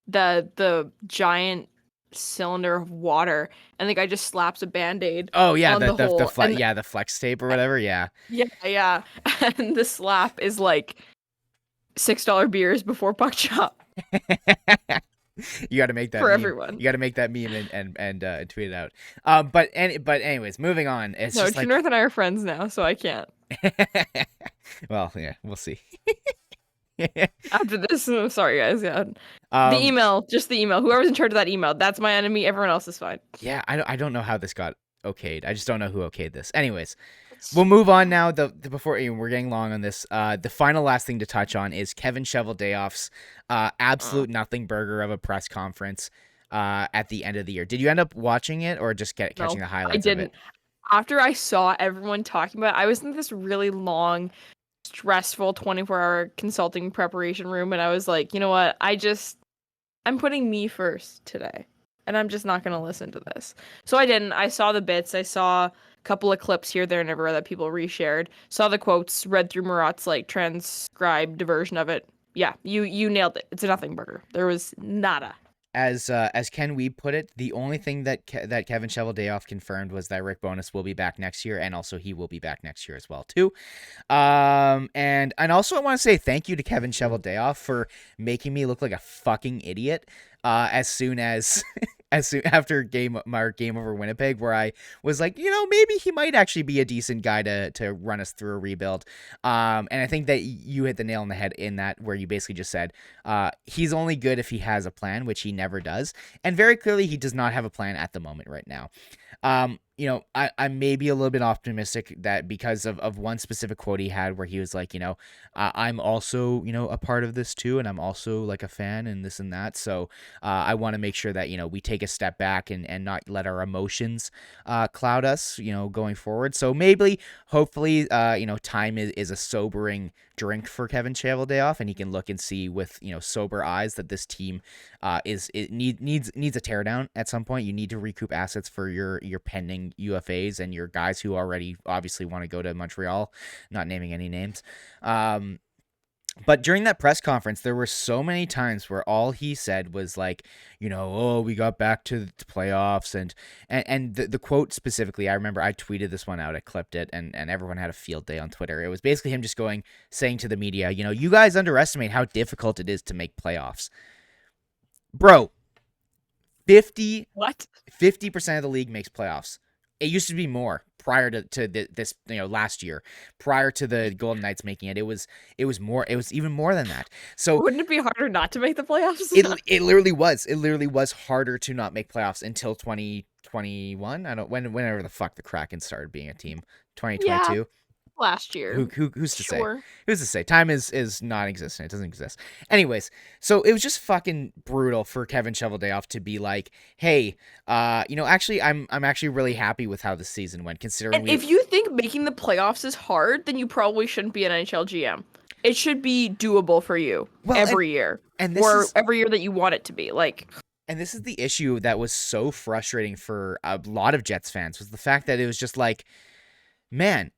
the giant cylinder of water, and the guy just slaps a band-aid Oh yeah, on the hole, and the flex tape or whatever. Yeah. yeah, and the slap is like $6 beers before puck chop You got to make that for meme. everyone. You got to make that meme and tweet it out. But anyways, moving on. It's No, just True like, North and I are friends now, so I can't. well, yeah, we'll see. After this, sorry guys, yeah. The um, email, just the email. Whoever's in charge of that email, that's my enemy. Everyone else is fine. yeah, I don't know how this got okayed. I just don't know who okayed this. Anyways, we'll move on now. Before we're getting long on this, the final last thing to touch on is Kevin Cheveldayoff's absolute nothing burger of a press conference at the end of the year. Did you end up watching it or just catching No, the I highlights of didn't. it? after I saw everyone talking about it, I was in this really long, stressful 24-hour consulting preparation room, and I was like, you know what? I'm putting me first today, and I'm just not going to listen to this. So I didn't. I saw the bits. I saw a couple of clips here, there, and everywhere that people reshared. Saw the quotes, read through Murat's like transcribed version of it. Yeah, you nailed it. It's a nothing burger. There was nada. As Ken Weeb put it, the only thing that that Kevin Cheveldayoff confirmed was that Rick Bowness will be back next year, and also he will be back next year as well too. And also I want to say thank you to Kevin Cheveldayoff for making me look like a fucking idiot. As soon as as soon after my game over Winnipeg, where I was like, maybe he might actually be a decent guy to run us through a rebuild. And I think that you hit the nail on the head in that, where you basically just said, he's only good if he has a plan, which he never does, and very clearly he does not have a plan at the moment right now. I may be a little bit optimistic that because of one specific quote he had where he was like, I'm also, a part of this too, and I'm also like a fan and this and that. So I want to make sure that, we take a step back and not let our emotions cloud us, going forward. So maybe, hopefully, time is a sobering drink for Kevin Cheveldayoff, and he can look and see with, sober eyes that this team needs a teardown at some point. You need to recoup assets for your pending UFAs and your guys who already obviously want to go to Montreal, not naming any names. But during that press conference, there were so many times where all he said was like, oh, we got back to the playoffs. And the quote specifically, I remember I tweeted this one out, I clipped it, and everyone had a field day on Twitter. It was basically him just saying to the media, you guys underestimate how difficult it is to make playoffs. Bro, 50% of the league makes playoffs. It used to be more prior to this, last year, prior to the Golden Knights making it. It was more. It was even more than that. So Wouldn't it be harder not to make the playoffs? it literally was. It literally was harder to not make playoffs until 2021. Whenever the fuck the Kraken started being a team. 2022. Yeah, last year. Who's to say? Who's to say? Time is non-existent. It doesn't exist. Anyways, so it was just fucking brutal for Kevin Cheveldayoff to be like, "Hey, actually, I'm actually really happy with how the season went, considering." And if you think making the playoffs is hard, then you probably shouldn't be an NHL GM. It should be doable for you every year, or every year that you want it to be. And this is the issue that was so frustrating for a lot of Jets fans, was the fact that it was just like, man,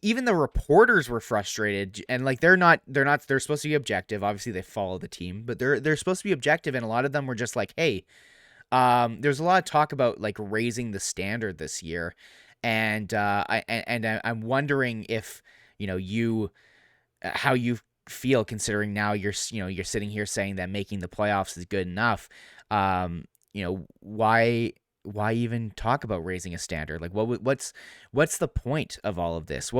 even the reporters were frustrated, and like they're supposed to be objective. Obviously, they follow the team, but they're supposed to be objective, and a lot of them were just like, hey, there's a lot of talk about like raising the standard this year, and I'm wondering if how you feel, considering now you're sitting here saying that making the playoffs is good enough. Why even talk about raising a standard? Like, what's the point of all of this?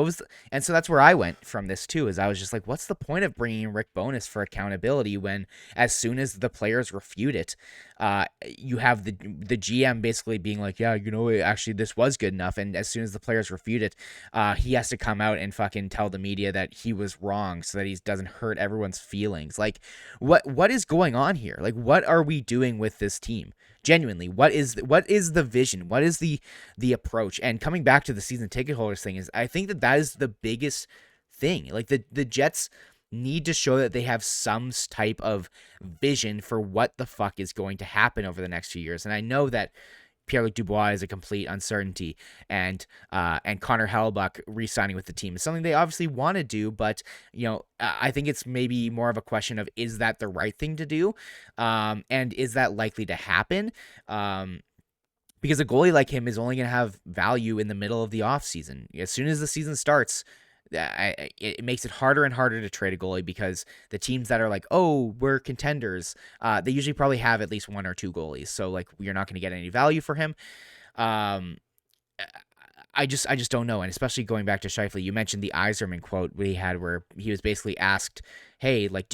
And so that's where I went from this too, is I was just like, what's the point of bringing in Rick Bowness for accountability when, as soon as the players refute it, you have the GM basically being like, yeah, actually this was good enough, and as soon as the players refute it, he has to come out and fucking tell the media that he was wrong so that he doesn't hurt everyone's feelings. Like, what is going on here? Like, what are we doing with this team? Genuinely, what is the vision? What is the approach? And coming back to the season ticket holders thing, is I think that is the biggest thing. Like, the Jets need to show that they have some type of vision for what the fuck is going to happen over the next few years. And I know that Pierre-Luc Dubois is a complete uncertainty, and Connor Hellebuyck re-signing with the team is something they obviously want to do, but I think it's maybe more of a question of, is that the right thing to do, and is that likely to happen? Because a goalie like him is only going to have value in the middle of the offseason. As soon as the season starts, it makes it harder and harder to trade a goalie, because the teams that are like, oh, we're contenders, they usually probably have at least one or two goalies. So like, you're not going to get any value for him. I just don't know. And especially going back to Scheifele, you mentioned the Yzerman quote he had, where he was basically asked, hey, like,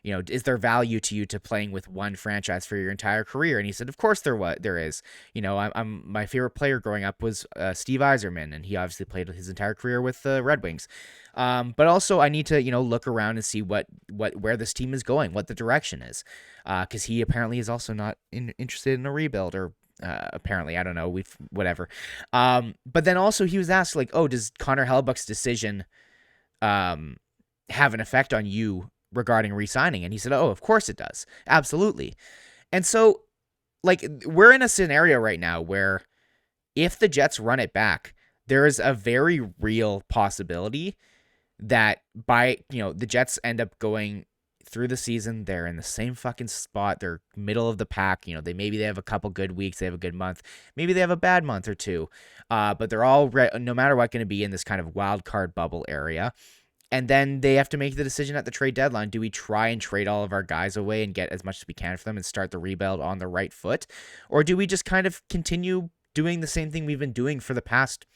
is there value to you to playing with one franchise for your entire career? And he said, of course there is. I'm my favorite player growing up was Steve Yzerman, and he obviously played his entire career with the Red Wings. But also I need to, look around and see where this team is going, what the direction is. Because he apparently is also not interested in a rebuild, or apparently, I don't know. Whatever. But then also he was asked like, oh, does Connor Hellebuck's decision have an effect on you regarding re-signing? And he said, oh, of course it does, absolutely. And so, like, we're in a scenario right now where if the Jets run it back, there is a very real possibility that the Jets end up going through the season, they're in the same fucking spot. They're middle of the pack. Maybe they have a couple good weeks, they have a good month, maybe they have a bad month or two. But they're all no matter what going to be in this kind of wild card bubble area. And then they have to make the decision at the trade deadline. Do we try and trade all of our guys away and get as much as we can for them and start the rebuild on the right foot? Or do we just kind of continue doing the same thing we've been doing for the past,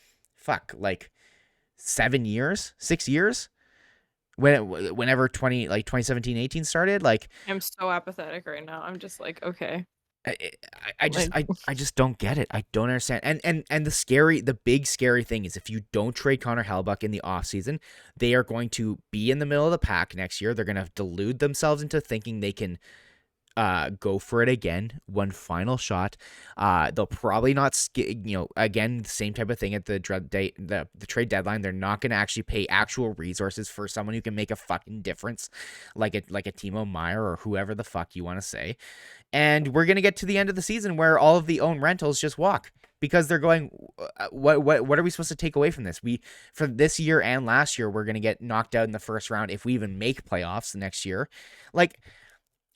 7 years, 6 years? Whenever 2017-18 started, I'm so apathetic right now. I'm just like, okay. I just don't get it. I don't understand. And the big scary thing is if you don't trade Connor Hellebuck in the offseason, they are going to be in the middle of the pack next year. They're going to delude themselves into thinking they can go for it again, one final shot. They'll probably not again, the same type of thing at the trade deadline. They're not going to actually pay actual resources for someone who can make a fucking difference, like a Timo Meyer or whoever the fuck you want to say. And we're going to get to the end of the season where all of the own rentals just walk because they're going, what are we supposed to take away from this? For this year and last year, we're going to get knocked out in the first round if we even make playoffs next year.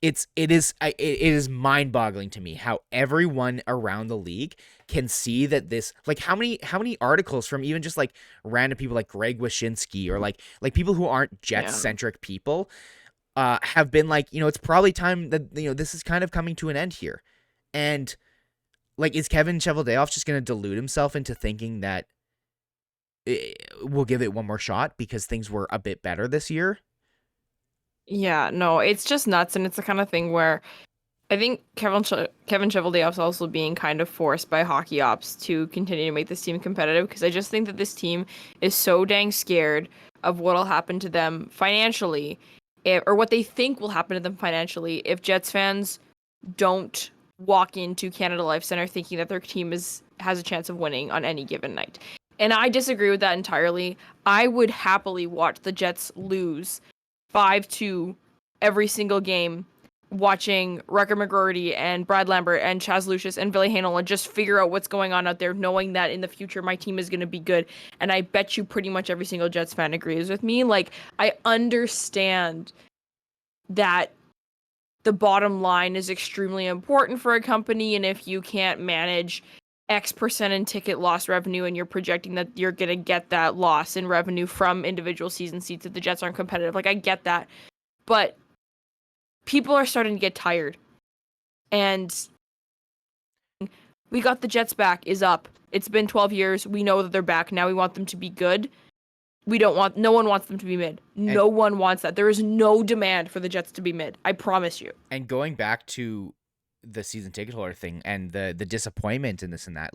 It is mind-boggling to me how everyone around the league can see that this, how many articles from even just random people like Greg Wyshynski or like people who aren't Jets-centric people have been it's probably time that this is kind of coming to an end here. And is Kevin Cheveldayoff just going to delude himself into thinking that we'll give it one more shot because things were a bit better this year? Yeah, no, it's just nuts, and it's the kind of thing where I think Kevin Cheveldayoff's also being kind of forced by hockey ops to continue to make this team competitive, because I just think that this team is so dang scared of what'll happen to them financially, or what they think will happen to them financially if Jets fans don't walk into Canada Life Center thinking that their team has a chance of winning on any given night. And I disagree with that entirely. I would happily watch the Jets lose 5-2 every single game, watching Wrecker McGroarty and Brad Lambert and Chaz Lucius and Ville Heinola just figure out what's going on out there, knowing that in the future my team is going to be good. And I bet you pretty much every single Jets fan agrees with me. I understand that the bottom line is extremely important for a company, and if you can't manage X% in ticket loss revenue and you're projecting that you're going to get that loss in revenue from individual season seats if the Jets aren't competitive, I get that. But people are starting to get tired. And we got the Jets back is up. It's been 12 years. We know that they're back. Now we want them to be good. No one wants them to be mid. No one wants that. There is no demand for the Jets to be mid. I promise you. And going back to the season ticket holder thing and the disappointment in this and that,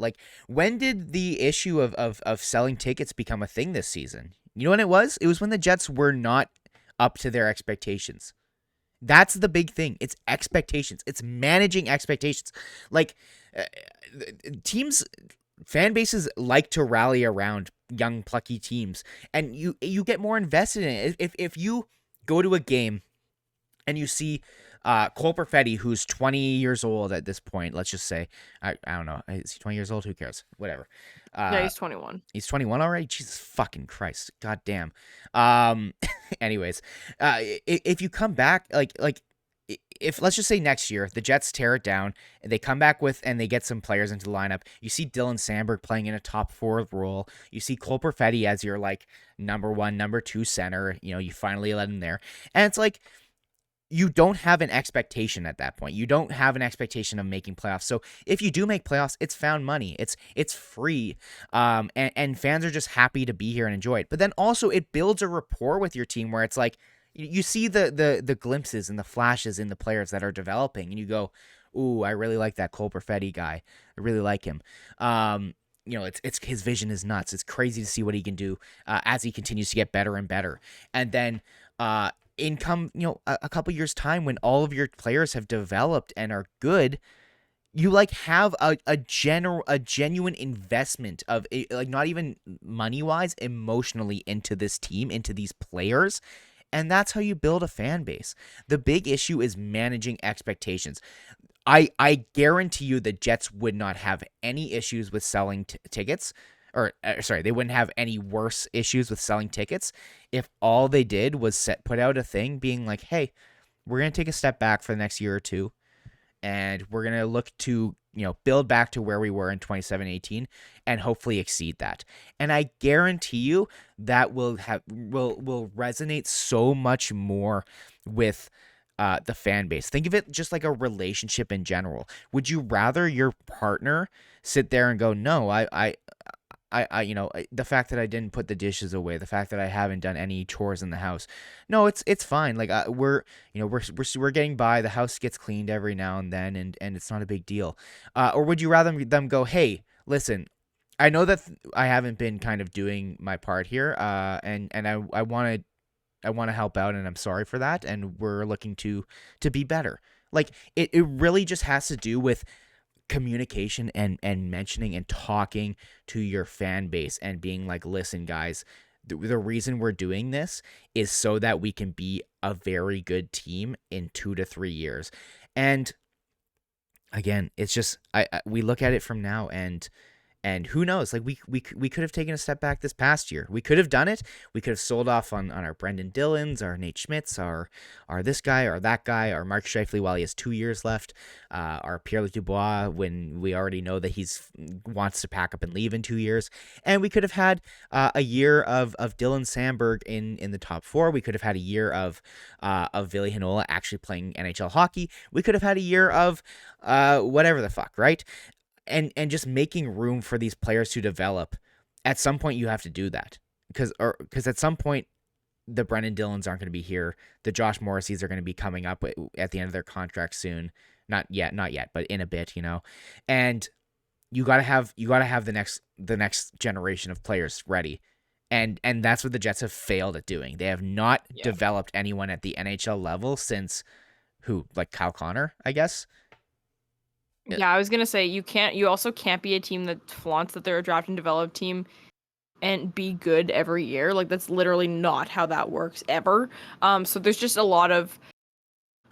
when did the issue of selling tickets become a thing this season? You know when it was? It was when the Jets were not up to their expectations. That's the big thing. It's expectations. It's managing expectations. Teams, fan bases like to rally around young plucky teams, and you get more invested in it. If you go to a game and you see Cole Perfetti, who's 20 years old at this point, let's just say, I don't know, is he 20 years old? Who cares? Whatever. Yeah, he's 21. He's 21 already? Jesus fucking Christ. God damn. Anyways, if you come back, if let's just say next year, the Jets tear it down and they come back and they get some players into the lineup, you see Dylan Sandberg playing in a top 4 role. You see Cole Perfetti as your number 1, number 2 center. You finally let him there. And it's you don't have an expectation at that point. You don't have an expectation of making playoffs. So if you do make playoffs, it's found money. It's free. And fans are just happy to be here and enjoy it. But then also it builds a rapport with your team where it's you see the glimpses and the flashes in the players that are developing, and you go, ooh, I really like that Cole Perfetti guy. I really like him. It's his vision is nuts. It's crazy to see what he can do as he continues to get better and better. And then a couple years time when all of your players have developed and are good, you like have a genuine investment of like not even money wise, emotionally into this team, into these players. And that's how you build a fan base. The big issue is managing expectations. I guarantee you the Jets would not have any issues with selling tickets, or sorry, they wouldn't have any worse issues with selling tickets if all they did was put out a thing being like, hey, we're gonna take a step back for the next year or two, and we're going to look to, build back to where we were in 2017 and hopefully exceed that. And I guarantee you that will resonate so much more with the fan base. Think of it just like a relationship in general. Would you rather your partner sit there and go, no, the fact that I didn't put the dishes away, the fact that I haven't done any chores in the house, no, it's fine. Like we're getting by. The house gets cleaned every now and then, and it's not a big deal. Or would you rather them go, hey, listen, I know that I haven't been kind of doing my part here, and I want to help out, and I'm sorry for that, and we're looking to be better. Like it really just has to do with communication and mentioning and talking to your fan base and being like, listen, guys, the reason we're doing this is so that we can be a very good team in 2 to 3 years. And again, it's just we look at it from now, and who knows? Like we could have taken a step back this past year. We could have done it. We could have sold off on our Brendan Dillons, our Nate Schmitz, our this guy, or that guy, our Mark Scheifele while he has 2 years left, our Pierre-Luc Dubois when we already know that he's wants to pack up and leave in 2 years. And we could have had a year of Dylan Sandberg in the top four. We could have had a year of Ville Heinola actually playing NHL hockey. We could have had a year of whatever the fuck, right? And just making room for these players to develop. At some point you have to do that because at some point the Brendan Dillons aren't going to be here. The Josh Morrisseys are going to be coming up at the end of their contract soon. Not yet, but in a bit, and you gotta have the next generation of players ready. And that's what the Jets have failed at doing. They have not developed anyone at the NHL level since like Kyle Connor, I guess. Yeah, I was gonna say you also can't be a team that flaunts that they're a draft and develop team and be good every year. Like that's literally not how that works ever. So there's just a lot of,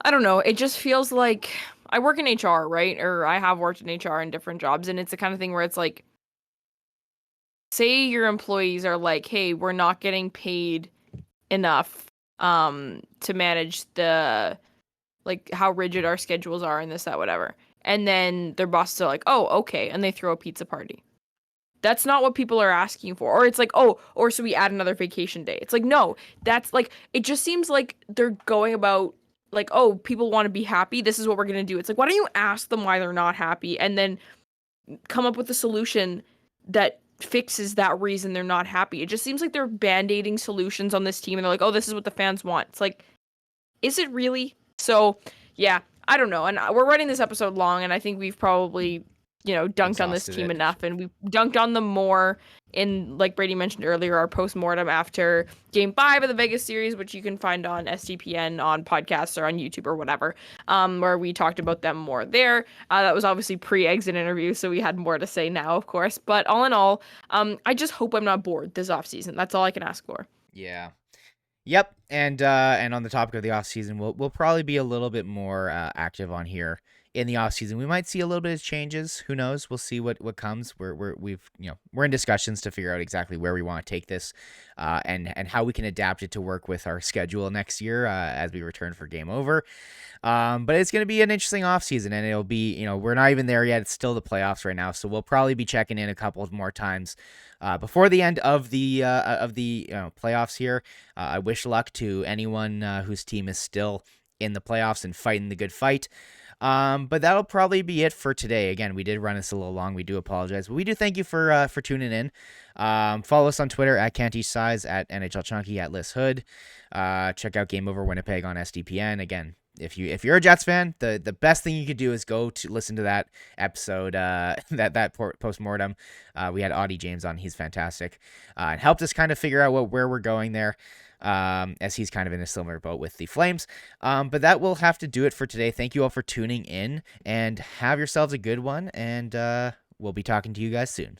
I don't know, it just feels like I work in HR, right? Or I have worked in HR in different jobs, and it's the kind of thing where it's like, say your employees are like, hey, we're not getting paid enough to manage the like how rigid our schedules are and this, that, whatever. And then their bosses are like, oh, okay. And they throw a pizza party. That's not what people are asking for. Or it's like, oh, or so we add another vacation day. It's like, no, that's like, it just seems like they're going about like, oh, people want to be happy. This is what we're going to do. It's like, why don't you ask them why they're not happy and then come up with a solution that fixes that reason they're not happy. It just seems like they're band-aiding solutions on this team and they're like, oh, this is what the fans want. It's like, is it really? So, yeah, I don't know. And we're running this episode long, and I think we've probably, dunked on this team enough, and we've dunked on them more in, like Brady mentioned earlier, our post-mortem after Game 5 of the Vegas series, which you can find on SDPN, on podcasts, or on YouTube, or whatever, where we talked about them more there. That was obviously pre-exit interview, so we had more to say now, of course. But all in all, I just hope I'm not bored this offseason. That's all I can ask for. Yeah. Yep, and on the topic of the off season, we'll probably be a little bit more active on here in the off season. We might see a little bit of changes. Who knows? We'll see what comes. We're in discussions to figure out exactly where we want to take this, and how we can adapt it to work with our schedule next year as we return for Game Over. But it's going to be an interesting offseason, and it'll be, we're not even there yet. It's still the playoffs right now, so we'll probably be checking in a couple of more times before the end of the playoffs here. I wish luck to anyone whose team is still in the playoffs and fighting the good fight. But that'll probably be it for today. Again, we did run this a little long. We do apologize, but we do thank you for tuning in. Follow us on Twitter at CantichSize, at NHL Chunky, at Lyss Hood. Check out Game Over Winnipeg on SDPN. Again, if you're a Jets fan, the best thing you could do is go to listen to that episode, that postmortem. We had Audie James on. He's fantastic, and helped us kind of figure out where we're going there. as he's kind of in a similar boat with the Flames. But that will have to do it for today. Thank you all for tuning in, and have yourselves a good one, and we'll be talking to you guys soon.